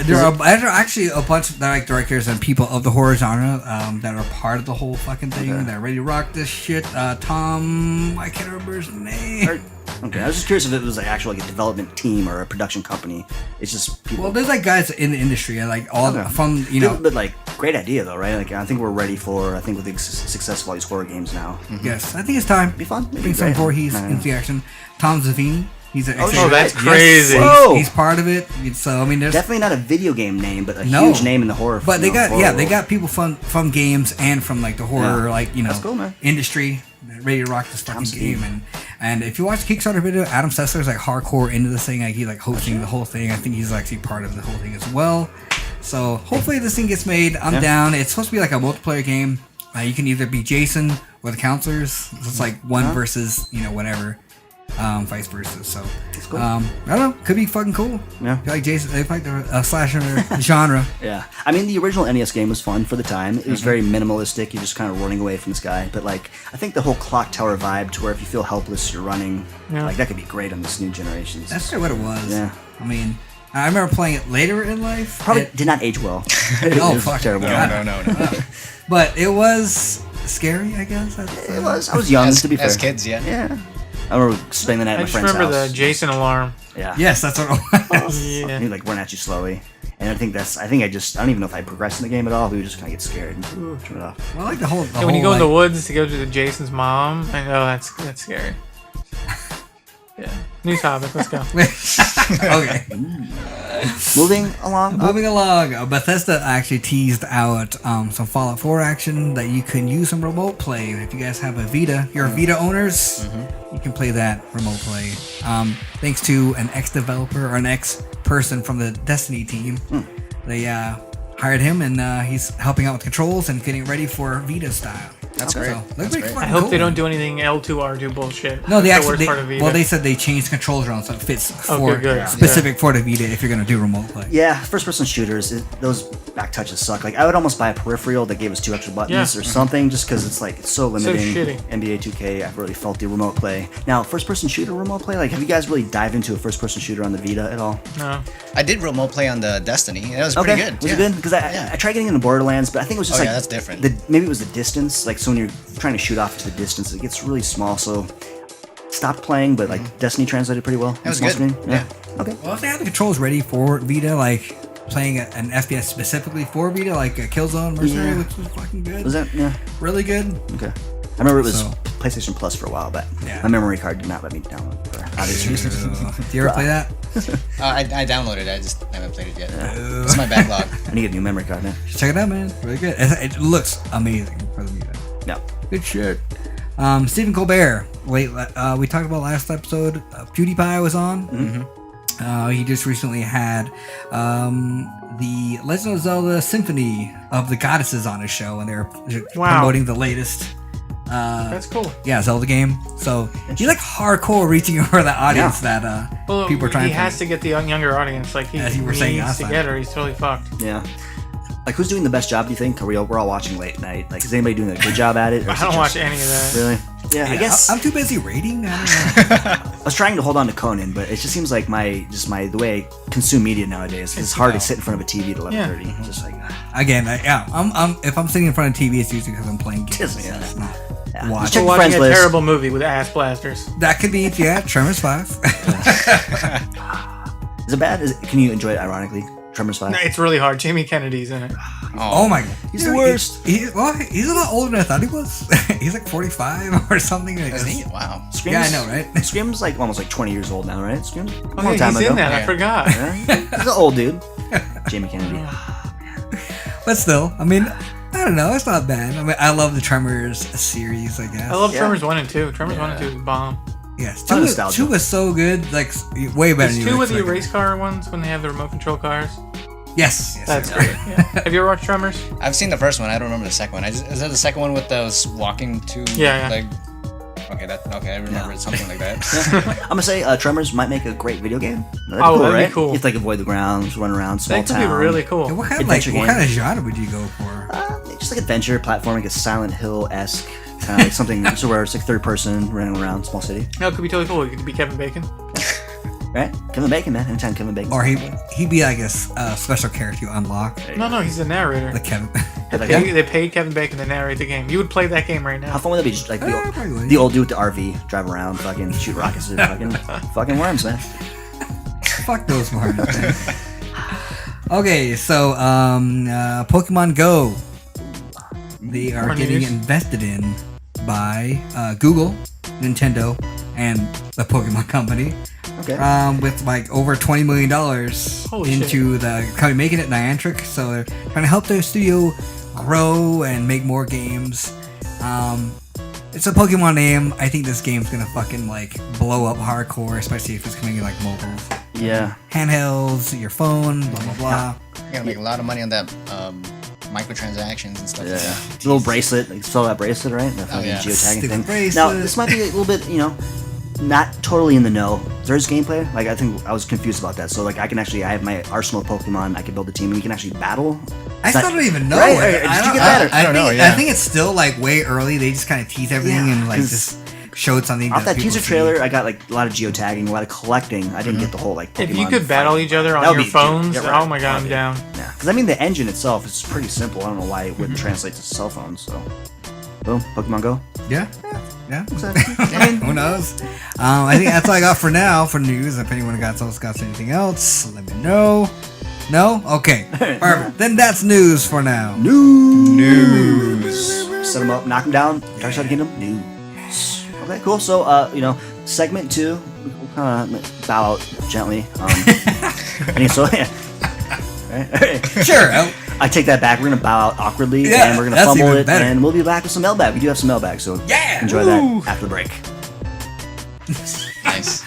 There are actually a bunch of like directors and people of the horror genre that are part of the whole fucking thing. Okay. That are ready to rock this shit. Tom, I can't remember his name. Okay, I was just curious if it was like actual like a development team or a production company. It's just people. Well, there's like guys in the industry, like all Okay. from But like, great idea though, right? Like, I think we're ready for. I think with the success of all these horror games now, Yes, I think it's time. be fun. It'd be Bring some great. Voorhees Yeah. into the action. Tom Savini, He's an Oh, that's yes, crazy. Whoa. he's part of it. So I mean, there's Definitely not a video game name, but a No. huge name in the horror. But they got horror they world. got people from games and from like the horror That's cool, man. industry ready to rock this fucking Sounds game. good. And if you watch the Kickstarter video, Adam Sessler's like hardcore into this thing. Like he's like hosting the whole thing. I think he's actually part of the whole thing as well. So hopefully this thing gets made. I'm down. It's supposed to be like a multiplayer game. You can either be Jason or the counselors. So it's like one versus whatever. Vice versa. So cool. I don't know. Could be fucking cool. Yeah. If you like Jason. If you like the slasher genre. Yeah, I mean the original NES game was fun for the time. It was very minimalistic. You're just kind of running away from this guy. But like, I think the whole clock tower vibe, to where if you feel helpless, you're running. Yeah. Like that could be great on this new generations. That's what it was. Yeah. I mean, I remember playing it later in life. Probably It- did not age well. Oh, It was fuck. terrible. No. but it was scary, I guess. It was. I was young, to be fair. As kids, yeah. Yeah. I remember spending the night at I my just friend's remember house. the Jason alarm. Yeah. Yes, that's what it was. Yeah. He'd like run at you slowly. And I think I don't even know if I progressed in the game at all. We would just kind of get scared and turn it off. Well, I like the whole. So when you go in the woods to go to the Jason's mom, I know that's scary. Yeah. New topic. Let's go. Okay. Moving along. Moving along, Bethesda actually teased out some Fallout 4 action that you can use some remote play. If you guys have a Vita, you're Vita owners, you can play that remote play. Thanks to an ex-developer or an ex-person from the Destiny team. They hired him, and he's helping out with controls and getting ready for Vita style. That's great. Looks That's pretty great. fucking I hope cool. they don't do anything L2R2 bullshit. No, they That's the actually. worst part of Vita. Well, they said they changed controls around so it fits for good. specific for the Vita if you're gonna do remote play. Yeah, first-person shooters, those back touches suck. Like, I would almost buy a peripheral that gave us 2 extra buttons Yeah. or something, just because it's so limiting. shitty. NBA 2K, I've really felt the remote play. Now, first-person shooter remote play, like, have you guys really dived into a first-person shooter on the Vita at all? No. I did remote play on the Destiny, and it was pretty good. Was it good? Because I tried getting into Borderlands, but I think it was just Oh, like yeah, that's different. Maybe it was the distance. Like, so when you're trying to shoot off to the distance, it gets really small. So stopped playing, but like Destiny translated pretty well. It was Small good. screen. Yeah. Okay. Well, if they have the controls ready for Vita, like playing an FPS specifically for Vita, like a Killzone Mercenary, Yeah. which was fucking good. Was that? Yeah. really good? Okay. I remember it was So- PlayStation Plus for a while, but Yeah. my memory card did not let me download for obvious reasons. Do you ever play that? I downloaded it. I just haven't played it yet. It's my backlog. I need to get a new memory card, man. Check it out, man. Really good. It looks amazing for the Vita. No. Good shit. Stephen Colbert. We talked about last episode. PewDiePie was on. He just recently had the Legend of Zelda Symphony of the Goddesses on his show, and they're Wow. promoting the latest. That's cool. Zelda game. So he's like hardcore reaching for the audience that Well, people are trying he to. has to get the younger audience. Like he As you were saying needs last to time. get her. He's totally fucked. Yeah. Like, who's doing the best job, do you think? We're all watching late night. Like, is anybody doing a good job at it? or I is it don't watch just- any of that. Really? Yeah, I guess I'm too busy reading. I don't know. I was trying to hold on to Conan, but it just seems like the way I consume media nowadays. It's hard to sit in front of a TV at 11:30. Just like Again, I'm if I'm sitting in front of TV, it's usually because I'm playing games. Yeah. It's not Yeah. watching. Just check We're the watching friends a list. terrible movie with ass blasters. That could be Tremors 5. Is it bad? Can you enjoy it ironically? Tremors 5? No, it's really hard. Jamie Kennedy's in it. Oh my god, He's the worst. He's a lot older than I thought he was. He's like 45 or something. Like Is this. he? Wow. Scream's, Yeah, I know, right? Scream's like almost like 20 years old now, right? Scream's a Oh, long yeah, time he's ago. in that. I Yeah. forgot. Yeah. He's an old dude. Jamie Kennedy. But still, I mean, I don't know. It's not bad. I mean, I love the Tremors series. I guess. I love Yeah. Tremors 1 and 2. Tremors 1 and 2 is bomb. Yes, Lot of 2 nostalgia. was so good. Like way better. Is than 2 you with the expected. race car ones when they have the remote control cars? Yes. That's great. Yeah. Have you ever watched Tremors? I've seen the first one. I don't remember the second one. Is that the second one with those walking to? Yeah. Like. Okay. I remember something like that. I'm gonna say Tremors might make a great video game. That'd Oh, cool, that'd be right? cool. You have to like avoid the grounds, run around, small That could town. be really cool. Yeah, what kind Adventure of game. genre would you go for? Just like adventure platforming, like a Silent Hill-esque, kind of like something so where it's like third person running around small city, No, it could be totally cool. It could be Kevin Bacon. right? Kevin Bacon, man. Anytime Kevin Bacon. Or he'd be like a special character you unlock, No, he's the narrator. like Kevin. They paid Kevin Bacon to narrate the game. You would play that game right How now. fun would that be? Just like Probably. the old dude with the RV, drive around, fucking shoot rockets at fucking worms, man. Fuck those Martins, man. Okay, so Pokemon Go. They are More getting news? invested in by Google, Nintendo, and the Pokemon Company. Okay. With like over $20 million Holy into the company making it Niantic. So they're trying to help their studio grow and make more games. It's a Pokemon name. I think this game's gonna fucking like blow up hardcore, especially if it's coming in like mobile. Yeah. Handhelds, your phone, blah blah blah. You're gonna make a lot of money on that microtransactions and stuff. Yeah. Like that. The little bracelet. Like, saw that bracelet, right? That fucking yeah. geotagging Stupid thing. bracelet. Now, this might be a little bit, not totally in the know. There's gameplay. Like, I think I was confused about that. So, like, I have my arsenal of Pokemon. I can build a team and you can actually battle. I still don't even know. Right? it. Did you get that? I don't know, I yeah. think it's still like way early. They just kind of tease everything Yeah, and like 'cause just showed something. Off that people teaser see. trailer, I got like a lot of geotagging, a lot of collecting. I didn't get the whole like Pokemon If you could battle each other That on would your be- phones, yeah, right. oh my god, I'm down. Yeah, because I mean the engine itself is pretty simple. I don't know why it wouldn't translate to cell phones. So, boom, Pokemon Go. Yeah. Yeah. I mean, Who knows? I think that's all I got for now for news. If anyone got anything else, let me know. No? Okay. Perfect. Then that's news for now. news. Set them up, knock them down. Dark Side of the Kingdom. News. Okay, cool. So, segment 2. We'll kind of bow out gently. So, yeah. All right. Sure. I take that back. We're gonna bow out awkwardly, Yeah, and we're gonna that's fumble even it, better. and we'll be back with some mailbag. We do have some mailbag, so Yeah. enjoy Woo. that after the break. Nice.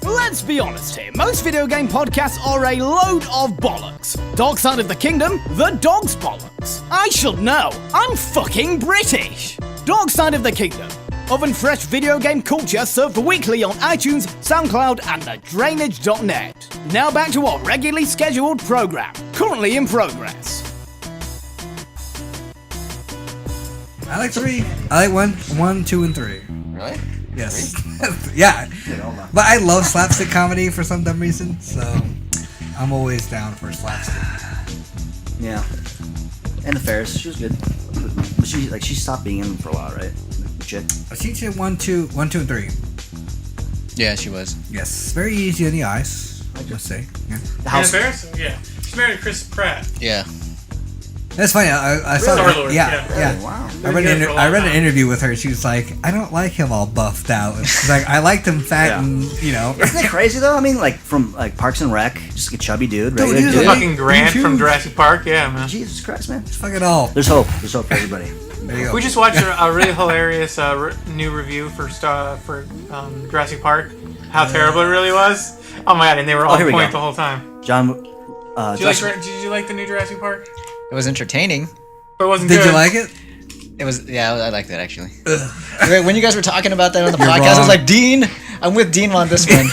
Let's be honest here, most video game podcasts are a load of bollocks. Dark Side of the Kingdom, the dog's bollocks. I should know, I'm fucking British. Dark Side of the Kingdom, oven fresh video game culture served weekly on iTunes, SoundCloud, and thedrainage.net. Now back to our regularly scheduled program, currently in progress. I like 3. I like 1, 2, and 3. Really? Yes. Yeah. But I love slapstick comedy for some dumb reason, so I'm always down for slapstick. Yeah. And the Ferris, she was good. But she stopped being in for a while, right? The chick. I think she had 1, 2, and 3. Yeah, she was. Yes. Very easy on the eyes, I must say. Yeah. The Anna house. Faris? Yeah. She's married to Chris Pratt. Yeah. That's funny. I saw Star-Lord, yeah. yeah. Wow. I read, Been here for a long I read an time. interview with her. She was like, I don't like him all buffed out. She's like, I liked him fat Yeah. and, Isn't it crazy though? I mean, like from like Parks and Rec, just like a chubby dude, Dude, regular he's dude. like- Fucking Grant You from too. Jurassic Park, yeah, man. Jesus Christ, man. fuck it all. There's hope. There's hope for everybody. There you go. We just watched a really hilarious new review for Jurassic Park. How terrible it really was. Oh my god, and they were on here we point go. the whole time. John. Did you like the new Jurassic Park? It was entertaining. But it wasn't Did good. you like it? It was, yeah, I liked it actually. When you guys were talking about that on the You're podcast, I was wrong. like, Dean, I'm with Dean on this one.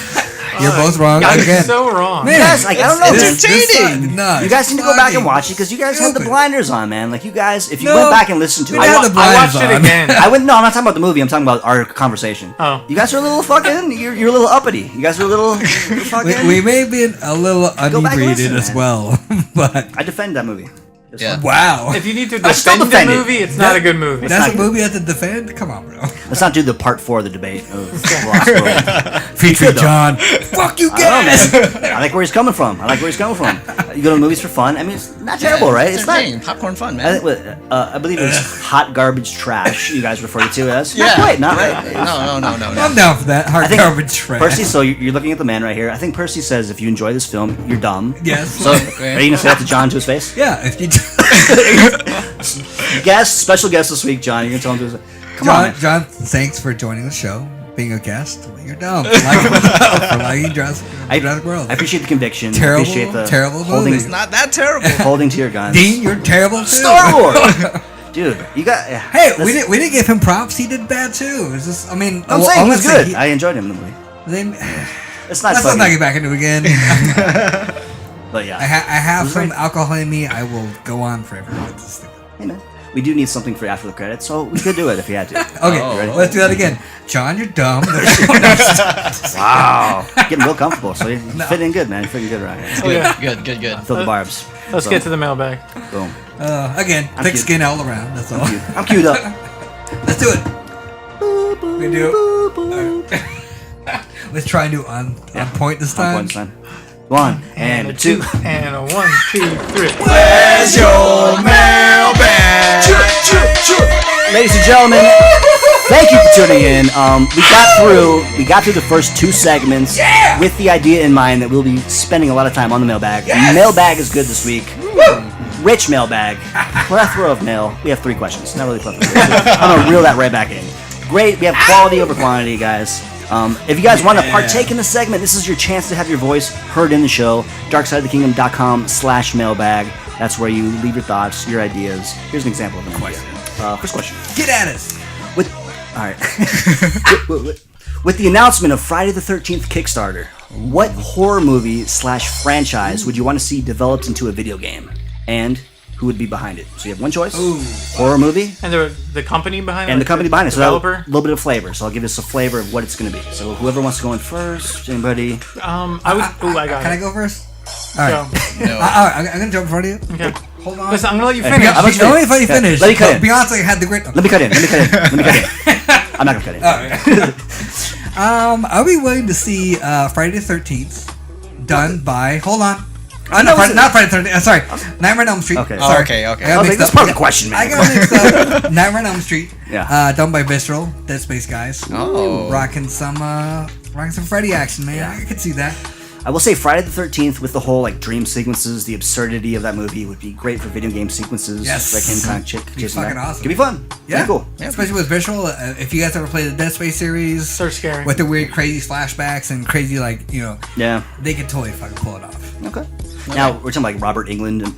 You're both wrong Guys, again. so wrong. Man, guys, like, I don't know, It's man. entertaining. No, You guys need to go back and funny. watch it because you guys had the Stupid. blinders on, man. Like you guys, if you No, went back and listened to we it, had the I watched blinders it on. again. I wouldn't. No, I'm not talking about the movie. I'm talking about our conversation. Oh. You guys are a little fucking. You're a little uppity. You guys are a little fucking. We may have been a little Go back and inebriated listen, as man. well, but I defend that movie. It's Yeah. fun. wow. If you need to I still defend the defend it. movie, it's not a good movie. That's not a movie I have to defend? Come on, bro. Let's not do the part 4 of the debate of Lost World. Featuring though. John. Fuck you I don't guys! know, man. I like where he's coming from. You go to movies for fun. I mean, it's not terrible, right? It's not. entertaining. Popcorn fun, I, man. think, I believe it's hot garbage trash. You guys referred to it as. Yeah. Not quite. Not right. No. I'm down for that. Hard I think garbage trash. Percy. So you're looking at the man right here. I think Percy says, if you enjoy this film, you're dumb. Yes. So are you gonna say that to John to his face? Yeah, if you Special guest this week, John. You're gonna tell him to his face. Come on, John, man. John, thanks for joining the show, being a guest. You're dumb. For liking Jurassic World. I appreciate the conviction. Terrible, I appreciate the terrible holding, movie. It's not that terrible. holding to your guns. Dean, you're terrible too. Star Wars, dude. You got. Hey, we didn't give him props. He did bad too. It's just, I mean, I'm well, saying he let's was say good. I enjoyed him in the movie. It's not let's funny, not get back into it again. but yeah. I have was some great. alcohol in me. I will go on forever. It's just- Hey man, we do need something for after the credits, so we could do it if you had to. Okay, Oh. let's do that again. John, you're dumb. Wow, getting real comfortable. So you're fitting in good, man. You're fitting good right here. Oh, yeah. Good. Feel the barbs. Let's So, get to the mailbag. boom. Again, I'm thick cute. skin all around. That's all. I'm queued up. Let's do it. We do. Let's try and do on point this On time. point this time. One and a two. And a 1, 2, 3. Where's your mailbag? Ladies and gentlemen, thank you for tuning in. We got through the first 2 segments with the idea in mind that we'll be spending a lot of time on the mailbag. Yes. Mailbag is good this week. Rich mailbag. Plethora of mail. We have 3 questions. Not really plethora. I'm gonna reel that right back in. Great. We have quality over quantity, guys. If you guys want to partake in the segment, this is your chance to have your voice heard in the show. darksideofthekingdom.com/mailbag. That's where you leave your thoughts, your ideas. Here's an example of an idea. First question. Get at us. All right. With the announcement of Friday the 13th Kickstarter, what horror movie / franchise would you want to see developed into a video game? And who would be behind it? So you have one choice. Horror movie. And the company behind it? And the company behind it. So developer? a little bit of flavor. So I'll give us a flavor of what it's going to be. So whoever wants to go in first, anybody? I got Can it. I go first? All right. No. I'm gonna jump in front of you. Okay. Hold on. Listen, I'm gonna let you Hey, finish. how about you Only if I finish. Let me cut in. Beyonce had the great. Let me cut in. I'm not going to cut in. I'll be willing to see Friday the 13th done by. Hold on. No, Not Friday the 13th. Sorry, Nightmare on Elm Street. Okay. Sorry. Okay. I I got was like, mixed that's up. part of the question, man. I got mixed up. Nightmare on Elm Street. Yeah. Done by Visceral, Dead Space guys. Oh. Rocking some Freddy action, man. I could see that. I will say Friday the 13th with the whole like dream sequences, the absurdity of that movie would be great for video game sequences. Yes. Like him kind of chasing fucking that. awesome. Could be fun. Yeah, Could be cool. Especially with Visceral. If you guys ever played the Dead Space series, So scary. with the weird, crazy flashbacks and crazy, Yeah. they could totally fucking pull it off. Okay. Now we're talking like Robert England and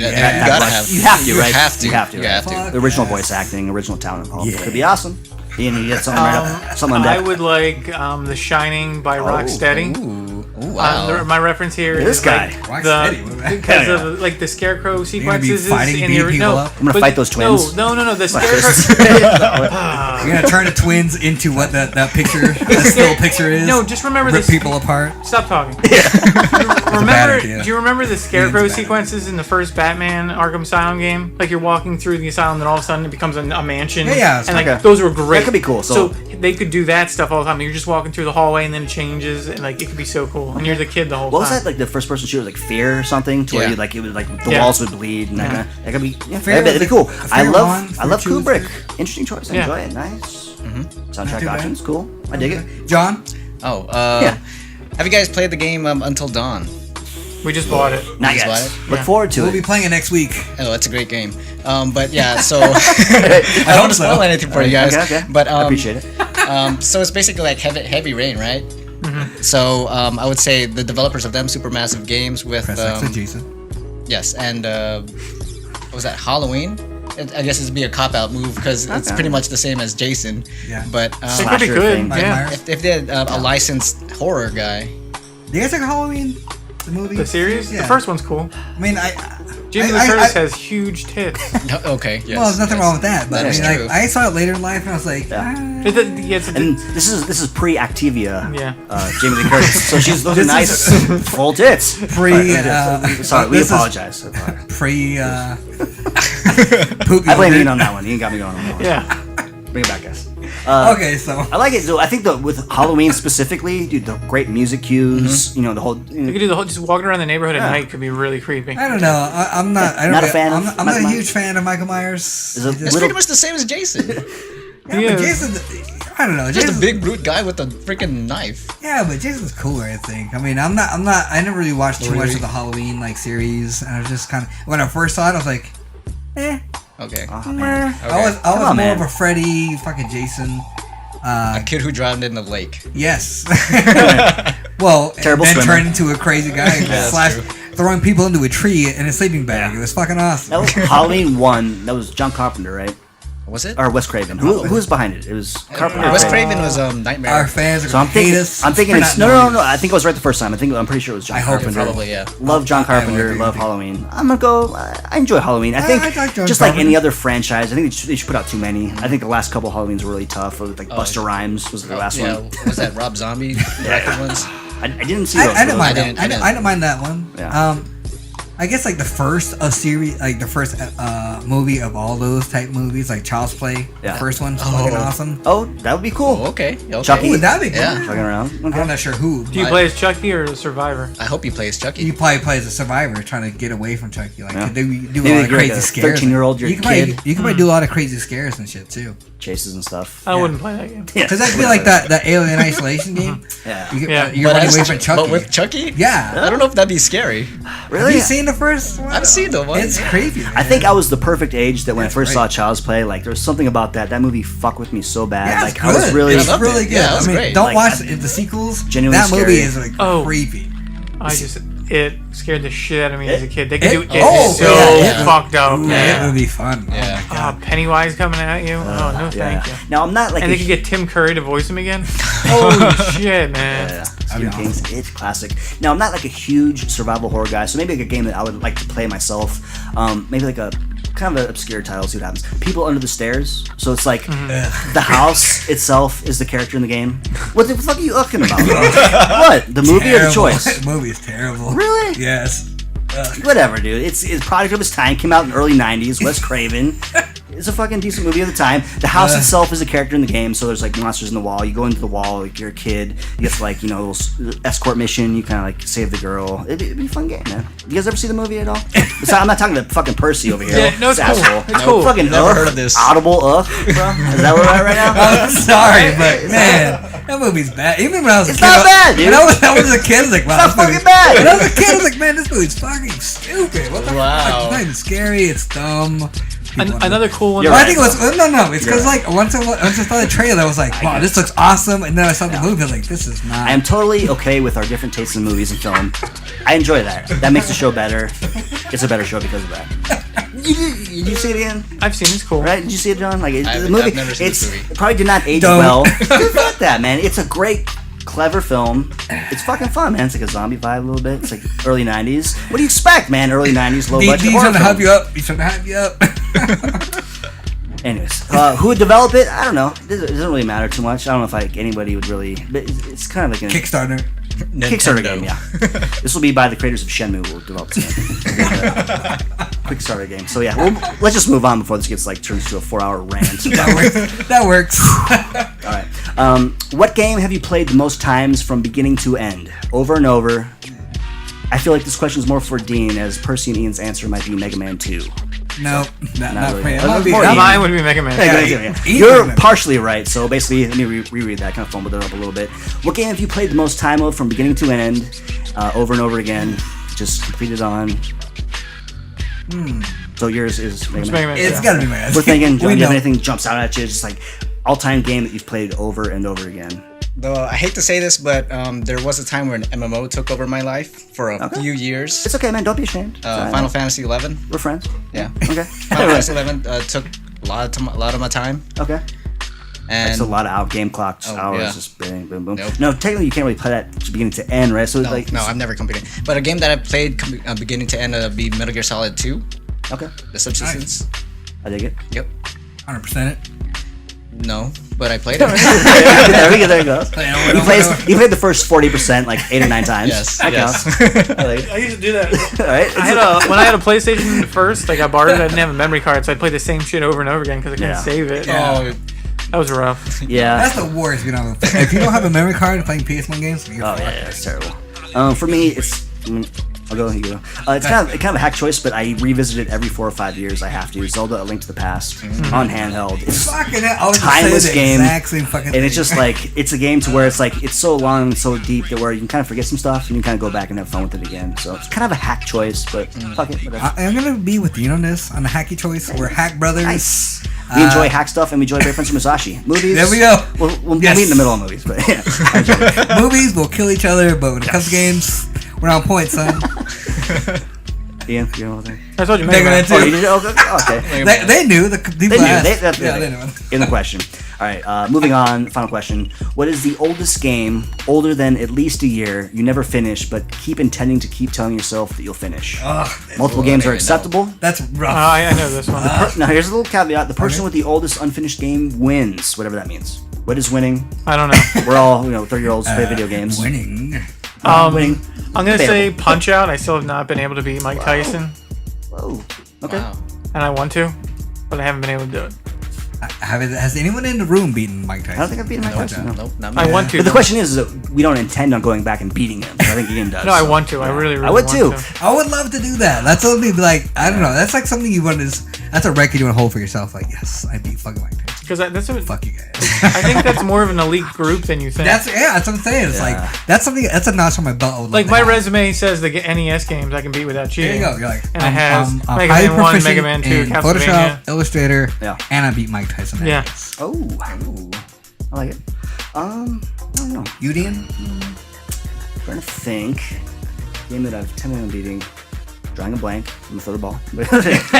Yeah, that you gotta voice. have. You have to, You right? have to. You have to. You right? have to. Fuck The original yes. voice acting, original talent. Oh, Yeah. Could be awesome. You got something right up, something on I deck. would like The Shining by Rocksteady. Ooh, wow. My reference here This is guy. Rocksteady, what the heck? because of like the scarecrow gonna be sequences fighting, in beating the people no, up? I'm gonna fight those twins. No, the scarecrow. You're gonna turn the twins into what that picture, that still picture is. No, just remember rip this. people apart. Stop talking. bad idea. Do you remember the scarecrow It's bad. sequences in the first Batman Arkham Asylum game? Like you're walking through the asylum, and all of a sudden it becomes a mansion. Yeah, and like okay. those were great. That could be cool, So so- they could do that stuff all the time. You're just walking through the hallway, and then it changes, and like it could be so cool. And you're the kid the whole What was time. that like the first person shooter like Fear or something to where Yeah. you like it would like the Yeah. walls would bleed and that could be Fear that'd be cool. was I Fear love 1, I love Fear 2 was Kubrick. good. Interesting choice. I Yeah. enjoy it. Nice. Soundtrack too bad. options cool. I dig it. John, Oh, Yeah. have you guys played the game Until Dawn? We just bought it. Not Just yet. buy it? Look Yeah. forward to we'll it. be playing it next week. Oh, it's a great game. But yeah, so I don't want to so. spoil anything for you guys. Okay. But I appreciate it. So it's basically like heavy rain, right? So I would say the developers of them Supermassive Games with Press X to Jason. yes, and what was that, Halloween? I guess it'd be a cop-out move because it's Okay. pretty much the same as Jason. Yeah. But It could be Slasher good. thing. Mike Yeah. Myers. if they had a licensed horror guy, Do you guys like Halloween? The movie? The series. Yeah. The first one's cool. I mean, Jamie Lee Curtis has huge tits. okay, yes. well, there's nothing yes. wrong with that. But That I is mean, true. I saw it later in life, and I was like, It's a- And this is pre-Activia. Yeah. Jamie Lee Curtis. So those are This nice full tits. pre. Sorry, we this is apologize. Pre. Poop. I blame Ian on that one. Ian got me going on that one. yeah. Bring it back, guys. Okay, so I like it. So I think with Halloween specifically, dude, the great music cues. You know the whole. You could do the whole just walking around the neighborhood at Yeah. night could be really creepy. I don't know. I'm not. I don't Not a really- fan I'm of not Michael a Myers? huge fan of Michael Myers. Is it It's little- pretty much the same as Jason. Yeah, Yeah. but Jason. I don't know. Just a Jason's- big brute guy with a freaking knife. Yeah, but Jason's cooler, I think. I mean, I'm not. I never really watched too much Really? of the Halloween series, and I was just kind of when I first saw it, I was like, eh. Okay. Oh, man. I was Come more on, man. of a Freddy, fucking Jason. A kid who drowned in the lake. Yes. Well, Terrible and then swimmer. turned into a crazy guy and that's slash true. throwing people into a tree in a sleeping bag. Yeah. It was fucking awesome. That was Halloween 1. That was John Carpenter, right? Was it? Or Wes Craven. Who was behind it? It was Carpenter. Wes Craven. Craven was Nightmare. Our fans are So I'm gonna hate thinking. us. I'm thinking for it's not no. knowing this. I think I was right the first time. I'm pretty sure it was John I hope Carpenter. Probably, yeah. Love John I will Carpenter. agree Love with you. Halloween. I'm gonna go. I enjoy Halloween. I think I like John just like any Carpenter. other franchise, I think they should put out too many. I think the last couple Halloweens were really tough. Like Buster Rhymes was the last yeah, one. was that Rob Zombie directed ones? I didn't see those. I didn't mind I didn't- that. I didn't mind that one. Yeah. I guess like the first series, like the first movie of all those type movies, like Child's Play. Yeah. The first one's fucking awesome. Oh, that would be cool. Oh, okay. Chucky. Ooh, that'd be cool. Yeah. Fucking around. Okay. I'm not sure who. Do you play as Chucky or the Survivor? I hope you play as Chucky. You probably play as a survivor trying to get away from Chucky. Like Yeah. do a Maybe lot of you're crazy like a scares. 13-year-old, you're you a can probably, kid. you can probably do a lot of crazy scares and shit too. Chases and stuff. I wouldn't play that game. Yeah. Because that'd be like that Alien Isolation game. Yeah. You're running away from Chucky. But with Chucky? Yeah. I don't know if that'd be scary. Really? Have you seen the first one? I've seen the one. It's creepy. Man. I think I was the perfect age that when That's I first great. saw Child's Play, like there was something about that movie fucked with me so bad. Yeah, like it's I was good. really It's loved really it. good. Yeah, it was I mean, great. don't Like, watch the sequels. genuinely that movie scary. is like Oh. creepy. It scared the shit out of me as a kid. They could do it oh, so yeah. fucked up. Ooh, Yeah. It would be fun. Yeah. Oh my God. Pennywise coming at you. Oh no, thank you. Now I'm not like And a they could get Tim Curry to voice him again. Holy shit, man! Yeah, That'd be Stephen King's It's classic. Now I'm not like a huge survival horror guy, so maybe like a game that I would like to play myself. Maybe like a kind of an obscure title. See what happens. People Under the Stairs. So it's like the house itself is the character in the game. What the fuck are you looking about? What the movie or the Terrible. choice? The movie is terrible. Really? Yes. Whatever, dude. It's product of its time. Came out in the early '90s. Wes Craven. It's a fucking decent movie at the time. The house itself is a character in the game, so there's like monsters in the wall. You go into the wall, like you're a kid. You get to like escort mission. You kind of like save the girl. It'd be a fun game, man. You guys ever see the movie at all? I'm not talking to fucking Percy over here. Yeah, no, it's This cool. asshole. It's cool. Fucking Never heard of this. Audible bro. Is that where we're at right now? I'm sorry, but man, that movie's bad. Even when I was a It's kid, not bad, dude. When I was a kid, I was like, wow, It's not this movie's- fucking bad. When I was a kid, I was like, man, this movie's fucking stupid. What the Wow. fuck? It's not even scary. It's dumb. Another cool one. You're Well, right. I think it was no. It's because You're like once I saw the trailer, I was like, wow, this looks awesome. And then I saw the movie, I was like, this is not. I am totally okay with our different tastes in movies and film. I enjoy that. That makes the show better. It's a better show because of that. Did you see it again? I've seen. It's cool. Right? Did you see it, John? Like the I've movie, never seen this movie. it probably did not age Don't. well. Dude, fuck that, man. It's a great, clever film. It's fucking fun, man. It's like a zombie vibe a little bit. It's like early '90s. What do you expect, man? Early '90s, low budget He's horror trying to hype film. you up. He's trying to hype you up. Anyways, who would develop it? I don't know. It doesn't really matter too much. I don't know if like anybody would really. But it's kind of like a Kickstarter. Kickstarter game, yeah. This will be by the creators of Shenmue. Will develop this game. Kickstarter game. So yeah, let's just move on before this gets like turns to a 4-hour rant. That works. All right. What game have you played the most times from beginning to end, over and over? I feel like this question is more for Dean, as Percy and Ian's answer might be Mega Man 2. No, not really. for me. More I'm Ian. gonna Mine would be Mega Man. Yeah. You're partially right. So basically, let me reread that. Kind of fumbled it up a little bit. What game have you played the most time of from beginning to end, over and over again? Just completed on. So yours is Mega It's Man. Mega Man. It's yeah. gotta be Mega. We're thinking, John, We do you have know. anything jumps out at you? Just like all-time game that you've played over and over again. Though I hate to say this, but there was a time where an MMO took over my life for a few years. It's okay, man. Don't be ashamed. It's all right. Final Fantasy 11. We're friends. Yeah. Okay. Final Fantasy 11 took a lot of my time. Okay. And That's a lot of game clocked hours. yeah. Just bang, boom, boom. Nope. No, technically you can't really play that beginning to end, right? So no, like, no, I've never completed. But a game that I played beginning to end would be Metal Gear Solid 2, okay, The Subsistence. I dig it. Yep. 100% it. No, but I played it. there you go. You played the first 40% like 8 or 9 times. Yes, That yes. counts. I like it. I used to do that. All right. When I had a PlayStation first, like I borrowed it, I didn't have a memory card, so I'd play the same shit over and over again because I couldn't Yeah. save it. Oh, That was rough. Yeah. That's the worst. If you don't have a memory card playing PS1 games, you're Oh fucked. yeah, it's terrible. For me, it's. I'll go. You go. It's kind of a hack choice, but I revisit it every 4 or 5 years. I have to. Zelda: A Link to the Past on handheld. It's Fucking hell. I was just timeless saying the game, exact same fucking and it's thing. just like it's a game to where it's like it's so long and so deep that where you can kind of forget some stuff and you kind of go back and have fun with it again. So it's kind of a hack choice, but fuck it. Whatever. I'm gonna be with you on this, on the hacky choice. We're hack brothers. Nice. We enjoy hack stuff and we enjoy reference to Musashi. Movies. There we go. We'll Yes. meet in the middle of movies, but yeah. I enjoy it. Movies will kill each other, but when it comes to games, we're on point, son. Ian, you know what I'm saying? I told you Mega Mega Man Man. 2. Oh, you did? Okay. They knew. The people They knew. asked. They knew. In the question. All right. Moving on. Final question. What is the oldest game, older than at least a year, you never finished, but keep intending to keep telling yourself that you'll finish? Multiple games are even know. acceptable. That's rough. I know this one. Now, here's a little caveat. The person with the oldest unfinished game wins, whatever that means. What is winning? I don't know. We're all, 30-year-olds play video games. Winning. Winning. I'm gonna say Debatable. Punch Out. I still have not been able to beat Mike Tyson, Whoa. Okay. Wow. and I want to, but I haven't been able to do it. Has anyone in the room beaten Mike Tyson? I don't think I've beaten Mike Nope, Tyson. No. nope, not me. I want to. But the though. question is that we don't intend on going back and beating him. I think Ian does. No, I so, want to. I yeah. really, really I would want too. to. I would love to do that. That's something like I don't know. That's like something you want to. That's a record you want to hold for yourself. Like, yes, I beat fucking Mike Tyson. Because that's what Fuck you guys. I think that's more of an elite group than you think. That's what I'm saying. It's Yeah. like that's something. That's a notch on my belt. I would love like to my have. resume says the NES games I can beat without There cheating. you go. You're like, And it has I'm Mega highly Man 1, proficient Mega Man 2, in Castlevania. Photoshop, Illustrator, Yeah. and I beat Mike Tyson. Yeah. Oh, I like it. I don't know. You, Dean? Trying to think. Game that I've tended on beating. Drawing a blank. I'm gonna throw the ball.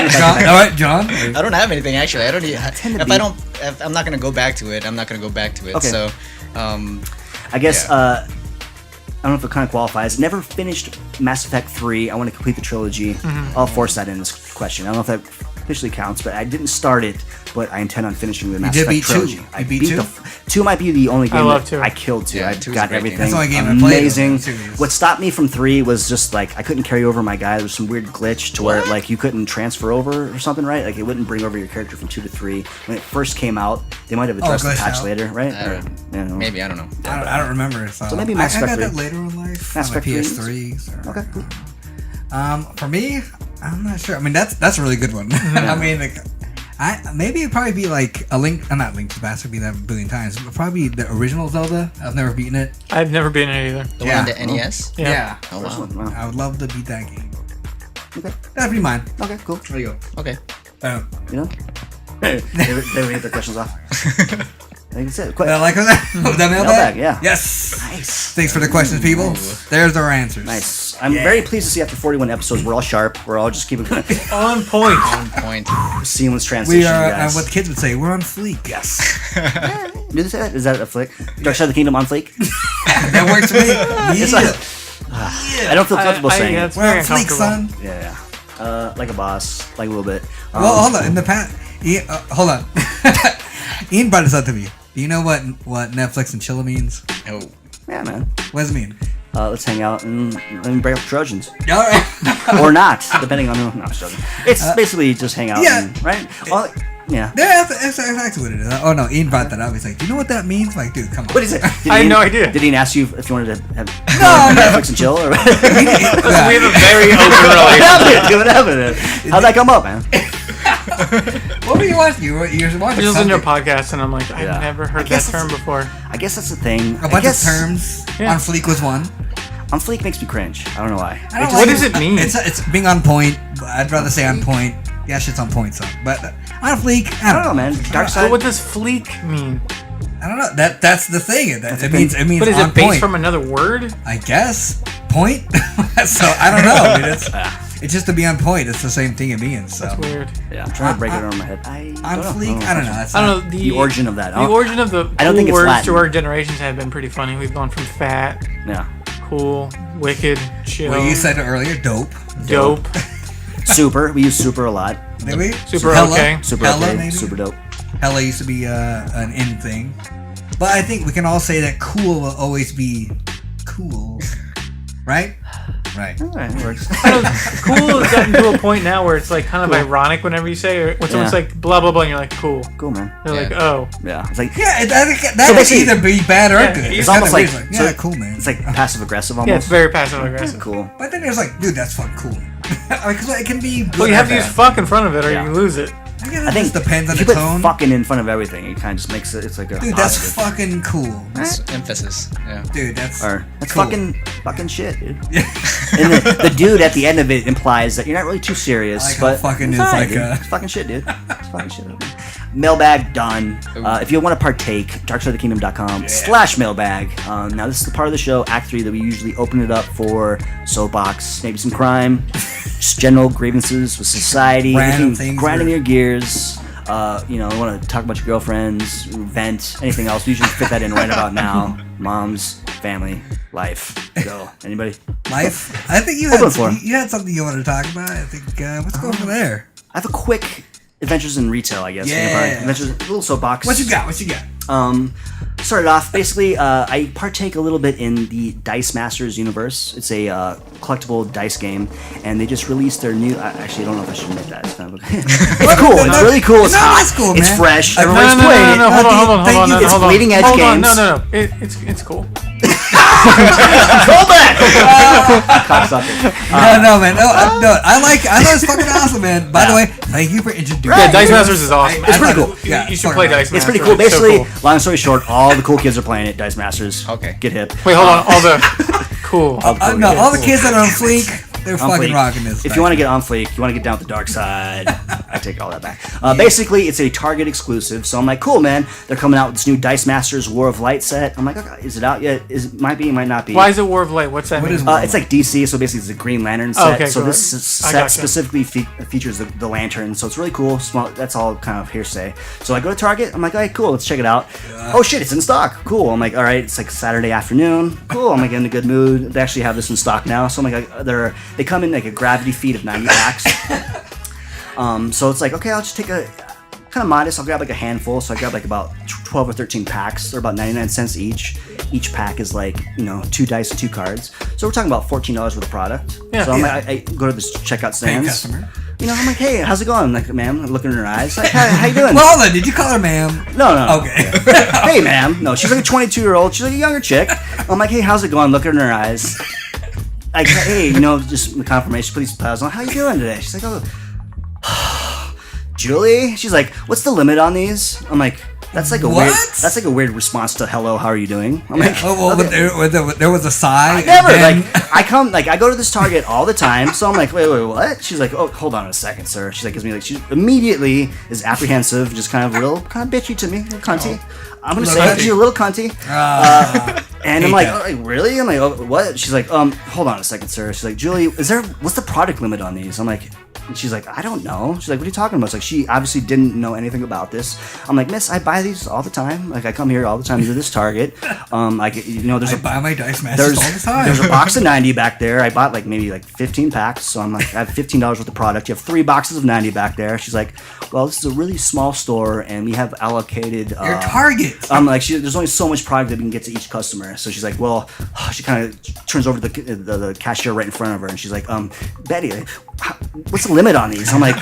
John? All right, John. I don't have anything actually. I don't. tend to If be- I don't, if I'm not gonna go back to it. I'm not gonna go back to it. Okay. So, I guess Yeah. I don't know if it kind of qualifies. Never finished Mass Effect 3. I want to complete the trilogy. I'll force that in this question. I don't know if that officially counts, but I didn't start it. But I intend on finishing the Mass did Effect beat two. trilogy. You I beat beat two? two might be the only game love that two. I killed two. Yeah, I two is got a great everything. game. That's the only game I played. Amazing. Two is- What stopped me from 3 was just like I couldn't carry over my guy. There was some weird glitch to where like you couldn't transfer over or something, right? Like it wouldn't bring over your character from 2 to 3. When it first came out, they might have addressed the glitched patch out. later, right? I don't- Yeah, no. maybe I don't know. I don't remember. So maybe I Mass Effect got that 3. later in life Mass on my Effect 3. PS3. So. Okay. Cool. For me, I'm not sure. I mean, that's a really good one. I mean, like, maybe it'd probably be like a Link. I'm not Link to the Past. Would be that a billion times. But probably the original Zelda. I've never beaten it. I've never been in it either. The Yeah. one on the NES. Yeah. Oh First wow. one. Wow. I would love to beat that game. Okay. That'd be mine. Okay. Cool. There you go. Okay. You know. they would get their questions off. I think that's it. Quick. Like that? Was that Mailbag, yeah. Yes. Nice. Thanks for the questions, people. There's our answers. Nice. I'm very pleased to see after 41 episodes, we're all sharp. We're all just keeping On point. On point. seamless transition, We are, guys. what the kids would say, we're on fleek. Yes. Do they say that? Is that a flick? Dark Side of the Kingdom on fleek? That works for me. It's Yeah. like- I don't feel comfortable saying yeah, it. it's We're very on fleek, uncomfortable. son. Yeah. Like a boss, like a little bit. Well, hold on. In the past, hold on. Ian brought this up to me. Do you know what Netflix and chill means? Oh. Yeah, man. What does it mean? Let's hang out and break up the Trojans. All right. Or not, depending on who. No, I'm just joking. It's basically just hang out, yeah. and, right? Well, yeah. Yeah, that's exactly what it is. Oh no, Ian brought that up. He's like, do you know what that means? I'm like, dude, come on. What is it? I had no idea. Did he ask you if you wanted to have No. Netflix and chill? Or We have a very open relationship. what happened? How'd that come up, man? What were you watching? You were watching I just listened to a something. podcast and I'm like, I've Yeah. never I heard that guess term it's- before. I guess that's the thing. A I bunch of guess terms. Yeah. On fleek was one. On fleek makes me cringe. I don't know why. I don't What like does it mean? It's being on point. But I'd rather say on point. Yeah, shit's on point, son. But on fleek, I don't know, man. Dark But side. what does fleek mean? I don't know. That's the thing. It the means But is on it based point. from another word? I guess point. So I don't know. I mean, it's just to be on point. It's the same thing it means. So Weird. Yeah, I'm trying to break it over my head. I on don't fleek, know. I don't know. That's I not- don't know. The origin of that. The origin of the I don't cool think it's words Latin. to our generations have been pretty funny. We've gone from fat, Yeah. cool, wicked, chill, Well, you said it earlier. Dope. dope. Super. We use super a lot. Did we? Super Hella? okay. Super Hella, okay. maybe? Super dope. Hella used to be an in thing. But I think we can all say that cool will always be cool. Right? Right. All right, it works. I don't, cool has gotten to a point now where it's like kind of ironic whenever you say it. When someone's Yeah. like blah blah blah, and you're like cool. Cool, man. They're like, Yeah. oh, Yeah. It's like Yeah, that So can basically- either be bad or Yeah, good. it's it's kinda almost weird. like yeah, so cool, man. It's like passive aggressive almost. yeah, it's very passive aggressive. Cool. But then there's like, dude, that's fucking cool. Because it can be. Good Well, you or have to use bad. fuck in front of it, or Yeah. you lose it. I guess it I think just depends on if the you put tone. fucking in front of everything, it kind of just makes it. It's like a Dude, that's positive. fucking cool. It's emphasis. Yeah. Dude, that's. Or that's cool. fucking shit, dude. And the dude at the end of it implies that you're not really too serious, I like but how fucking it's is alright, like dude. a- It's fucking shit, dude. It's fucking shit. Mailbag done. If you want to partake, darksideofthekingdom.com/mailbag. Now this is the part of the show, Act 3, that we usually open it up for soapbox, maybe some crime, just general grievances with society, Random anything things grinding where- your gears. Want to talk about your girlfriends, vent, anything else. We usually fit that in right about now. Moms, family, life. Go. Anybody? Life. I think you Open had floor. you had something you wanted to talk about. I think let's go from there. I have a quick adventures in retail, I guess. Yeah. Adventures, a little soapbox. What you got? What you got? Started off basically. I partake a little bit in the Dice Masters universe. It's a collectible dice game, and they just released their new. Actually, I don't know if I should admit that. It's kind of it's cool. It's really cool. It's hot. It's cool, It's man. fresh. No, Everybody's playing it. hold on. It's bleeding edge games. No. It's cool. Roll back. Cocksucker. No, man. No. I know it's fucking awesome, man. By the way, thank you for introducing. Yeah, Dice Masters is awesome. It's pretty cool. Yeah, You should play Dice Masters. It's pretty cool. Basically, so cool. long story short, all the cool kids are playing it. Dice Masters. Okay. Get hip. Wait, hold on. All the cool. No, all the kids that are on fleek, they're On fucking fleek. rocking this. If you want to get on fleek, you want to get down with the dark side. I take all that back. Basically, it's a Target exclusive. So I'm like, cool, man. They're coming out with this new Dice Masters War of Light set. I'm like, okay, is it out yet? Might be, might not be. Why is it War of Light? What's that What mean? is War of It's like DC, so basically it's a Green Lantern set. okay, so cool. this I set gotcha. specifically features the lantern, so it's really cool. Small, that's all kind of hearsay. So I go to Target. I'm like, all right, cool, let's check it out. Oh shit, it's in stock. Cool. I'm like, all right, it's like Saturday afternoon. Cool. I'm like in a good mood. They actually have this in stock now. So I'm like, they come in like a gravity feed of 90 packs. So it's like, okay, I'll just take a kind of modest. I'll grab like a handful. So I grab like about 12 or 13 packs. They're about 99 cents each. Each pack is like, 2 dice and 2 cards. So we're talking about $14 worth of product. Yeah. So I'm like, I go to this checkout Paying stands. customer. I'm like, hey, how's it going? I'm like, ma'am, I'm looking in her eyes. Like, how you doing? Well, hold on. Did you call her ma'am? No. Okay. Hey, ma'am. No, she's like a 22-year-old. She's like a younger chick. I'm like, hey, how's it going? Looking in her eyes. Like, hey, just the confirmation, please pause. I'm like, how you doing today? She's like, oh, Julie. She's like, what's the limit on these? I'm like, that's like a What? weird. That's like a weird response to hello. How are you doing? I'm like, Oh, well, okay. there was a sigh. I never and then- I go to this Target all the time, so I'm like, wait, what? She's like, oh, hold on a second, sir. She's like, gives me like, she immediately is apprehensive, just kind of bitchy to me, a little cunty. I'm gonna say Little she's a little cunty. And I'm hate like, that. oh, really? I'm like, oh, what? She's like, hold on a second, sir. She's like, Julie, what's the product limit on these? I'm like, and she's like, I don't know. She's like, what are you talking about? It's like, she obviously didn't know anything about this. I'm like, miss, I buy these all the time. Like, I come here all the time to this Target. There's I buy my Dice Masters all the time. there's a box of 90 back there. I bought maybe 15 packs. So I'm like, I have $15 worth of product. You have 3 boxes of 90 back there. She's like, well, this is a really small store and we have allocated. Your Target. I'm like, there's only so much product that we can get to each customer. So she's like, well, she kind of turns over the cashier right in front of her and she's like, Betty, what's the limit on these? I'm like,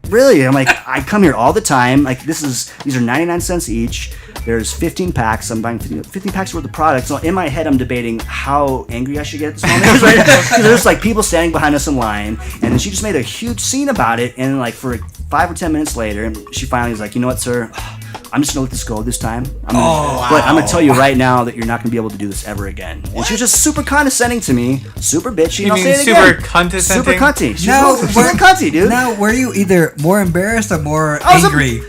really? I'm like, I come here all the time. Like, these are 99 cents each. There's 15 packs. I'm buying 15 packs worth of product. So in my head, I'm debating how angry I should get at this moment. Right? 'Cause there's like people standing behind us in line, and then she just made a huge scene about it. And like for 5 or 10 minutes later, she finally was like, you know what, sir? I'm just gonna let this go this time. But I'm gonna tell you right now that you're not gonna be able to do this ever again. And she was just super condescending to me, super bitchy. You I'll mean say it super again. condescending? Super cunty. She's Now, super cunty, dude. Now, were you either more embarrassed or more I was angry?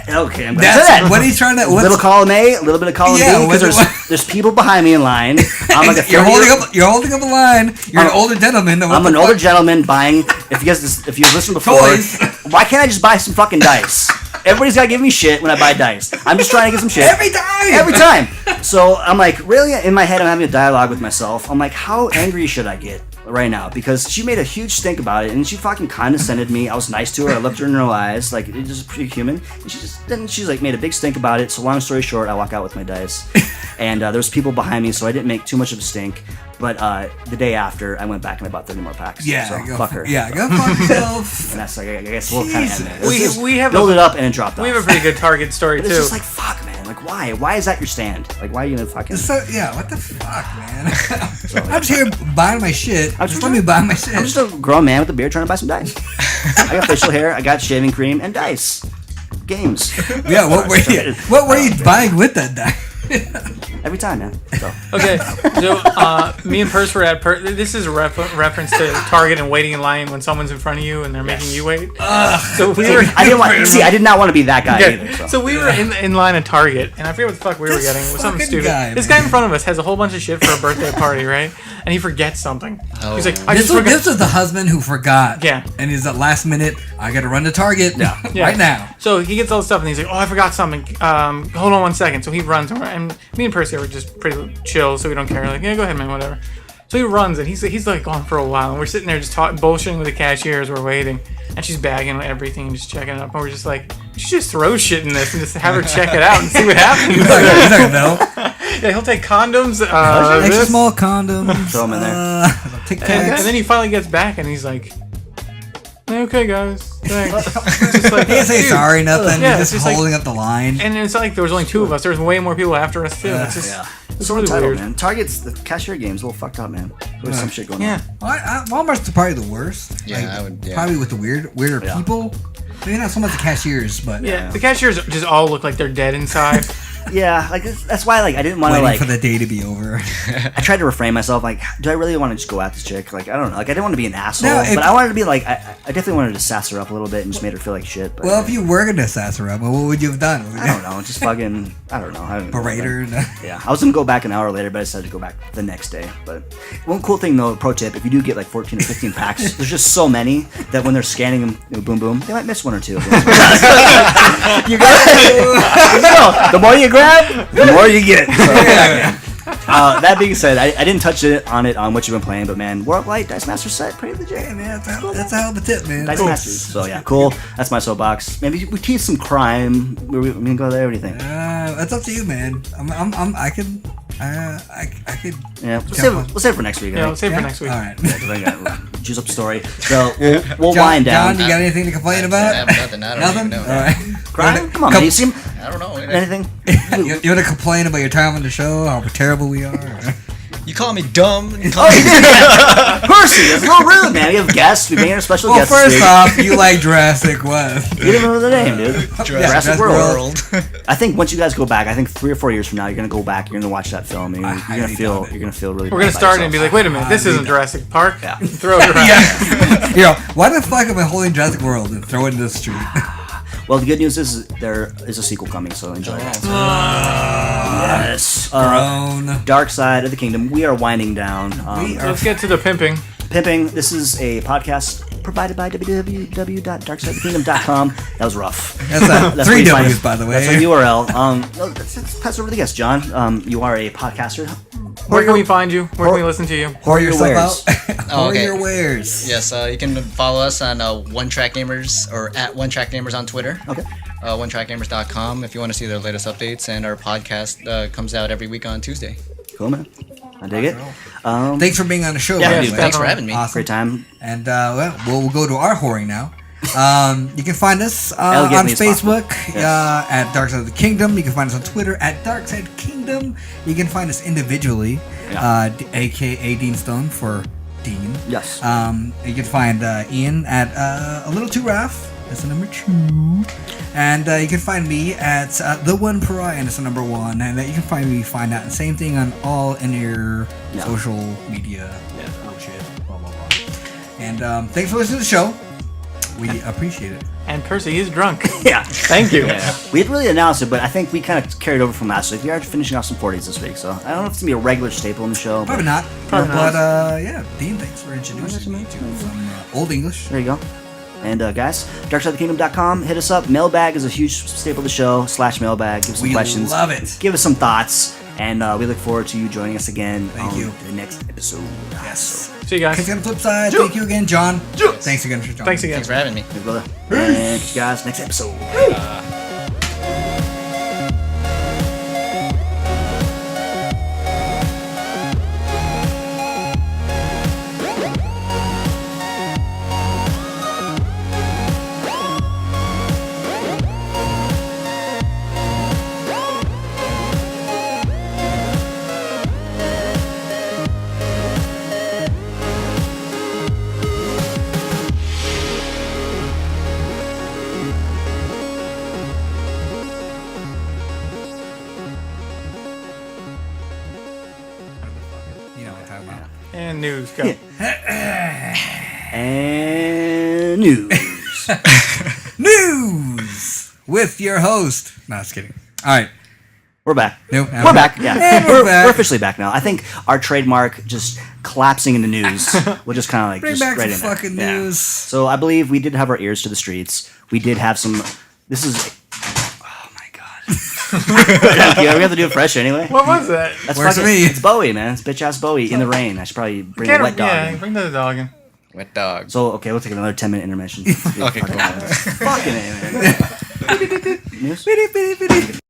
Okay. I'm gonna say That's that. what are you trying to? A little column A, a little bit of column Yeah, B, because what- there's people behind me in line. I'm like a You're 30 holding up a line. You're an older gentleman. I'm an older gentleman buying. If you've listened before, Toys. why can't I just buy some fucking dice? Everybody's gotta give me shit when I buy dice. I'm just trying to get some shit. Every time. Every time. So I'm like, really? In my head, I'm having a dialogue with myself. I'm like, how angry should I get right now? Because she made a huge stink about it, and she fucking condescended me. I was nice to her. I looked her in her eyes, like it's just pretty human. And she's like made a big stink about it. So long story short, I walk out with my dice, and there's people behind me, so I didn't make too much of a stink. But the day after, I went back and I bought 30 more packs. Yeah, so fuck her. Yeah, go fuck yourself. And that's like, I guess we'll kind of end there. We- Let's just we have build a- it up and it dropped off. We have a pretty good Target story But too. it's just like, fuck, man. Like, why? Why is that your stand? Like, why are you gonna fucking... So yeah, what the fuck, man? I'm just here buying my shit. Just let me buy my shit. I'm just a grown man with a beard trying to buy some dice. I got facial hair, I got shaving cream, and dice. Games. Yeah, what were you buying with that die? Every time, man. So. Okay, so me and Percy were at this is a reference to Target and waiting in line when someone's in front of you and they're making you wait. So we were. I did not want to be that guy Okay, either. so we were in line at Target, and I forget what the fuck we were This getting. It was something fucking stupid. guy, This man. guy in front of us has a whole bunch of shit for a birthday party, right? And he forgets something. Oh. He's like, I This just forgot. was the husband who forgot. Yeah. And he's at last minute. I gotta run to Target. Yeah. Right now. So he gets all this stuff and he's like, oh, I forgot something. Hold on 1 second. So he runs over, and me and Percy are just pretty chill, so we don't care. Like, yeah, go ahead, man, whatever. So he runs, and he's like gone for a while, and we're sitting there just bullshitting with the cashier as we're waiting, and she's bagging everything and just checking it up, and we're just like, you should just throw shit in this and just have her check it out and see what happens. He's not gonna know. Yeah, he'll take condoms. Extra this, small condoms. Throw 'em in there. Tic and Tacs. then he finally gets back, and he's like, okay, guys, thanks. Just like, He didn't say dude. sorry, nothing. Yeah, He's it's just just holding up the line. And it's not like there was only 2 of us. There was way more people after us too. It's just, it's really Entitled, weird. man. Target's the cashier game's a little fucked up, man. There's some shit going Yeah. on. Well, Walmart's probably the worst. Yeah, I would- yeah. Probably with the weirder Yeah. people. Maybe not so much the cashiers, but Yeah, the cashiers just all look like they're dead inside. Yeah, like that's why like I didn't want to waiting like for the day to be over. I tried to refrain myself like, do I really want to just go at this chick? Like I don't know. Like I didn't want to be an asshole, No, if- but I wanted to be like I definitely wanted to sass her up a little bit and just made her feel like shit. But Well, if you were gonna sass her up, what would you have done? I don't know, just fucking I don't know. I don't know. Berate her? Yeah, I was gonna go back an hour later, but I decided to go back the next day. But one cool thing though, pro tip: if you do get like 14 or 15 packs, there's just so many that when they're scanning them, boom boom, they might miss 1 or 2. You got the more you grab, the more you get. So, that being said, I didn't touch on what you've been playing, but man, World Light Dice Master set pretty legit. Hey, man, that's a hell of a tip, man. Dice Masters. So yeah, cool. That's my soapbox. Maybe we tease some crime. We can go there. What do you think? That's up to you, man. I could. Yeah, let's save it for next week. Yeah, Right? let's save it for next week. All right. Because I got juice up the story. So we'll John, wind down. John, you got anything to complain about? I have nothing. I don't Nothing. even know. All right. Crime? Come on, man. You seem I don't know. anything? You want to complain about your time on the show? How terrible we are? You call me dumb. You call Oh, me you did. Percy, that's a little rude, man. We have guests. We made our special Well, guest. this first week. off, you like Jurassic what? You didn't remember the name, dude. Jurassic World. I think once you guys go back, I think 3 or 4 years from now, you're gonna go back. You're gonna watch that film, and you're gonna feel. You're gonna feel really. We're gonna bad start about and be yourself. like, wait a minute, this isn't Jurassic Park. Yeah. Throw it around. Yo, why the fuck am I holding Jurassic World and throw it in the street? Well, the good news is there is a sequel coming, so enjoy that. Yes. Grown. Dark Side of the Kingdom. We are winding down. We are Let's get to the pimping. Pimping. This is a podcast provided by www.darksidethekingdom.com. That was rough. That's where 3 you find W's, us. by the way. That's our URL. No, let's pass over the guest, John. You are a podcaster. Where can we find you? Where can we listen to you? Pour your yourself wares. out. Oh, Pour okay. your wares. Yes, you can follow us on One Track Gamers or at One Track Gamers on Twitter. Okay. OneTrackGamers.com if you want to see their latest updates, and our podcast comes out every week on Tuesday. Cool, man. I dig it. Thanks for being on the show. Yeah, by the dude, way. Thanks for having me. Awesome. Great time. And we'll go to our whoring now. You can find us on Elegantly as Facebook possible. Yes. at Dark Side of the Kingdom. You can find us on Twitter at Dark Side Kingdom. You can find us individually, aka Dean Stone for Dean. Yes. You can find Ian at A Little Too Rough. That's the number 2. And you can find me at The One Pariah, and it's the number 1. And you can find out the same thing on all in your social media. Bullshit. Blah, blah, blah. And thanks for listening to the show. We appreciate it. And Percy is drunk. Yeah. Thank you. Yeah. We didn't really announce it, but I think we kind of carried over from last week. We are finishing off some 40s this week, so I don't know if it's going to be a regular staple in the show. Probably not. Probably but not. yeah, Dean, thanks for introducing me to some Old English. There you go. And guys, darksidethekingdom.com. Hit us up. Mailbag is a huge staple of the show. /mailbag. Give us some We questions. love it. Give us some thoughts. And we look forward to you joining us again Thank on you. the next episode. Yes. See you guys. Kick on the flip side. Thank you again, John. Thanks again for joining. Thanks again. Thanks for having me. Hey, brother. And catch you guys next episode. You know what I'm talking about. And news. Go. And news. News with your host. No, just kidding. All right. We're back. Nope. We're back. Yeah. And we're back. We're officially back now. I think our trademark just collapsing into news will just kind of like Bring just back right some in there. fucking Yeah. news. So I believe we did have our ears to the streets. We did have some. This is. Oh my god. Yeah, we have to do it fresh anyway. What was that? That's Where's fucking, me? It's Bowie, man. It's bitch ass Bowie in the rain. I should probably bring a wet dog. Yeah, in. bring the dog in. Wet dog. So okay, we'll take another 10-minute intermission. Okay, cool. Fucking A, man. News?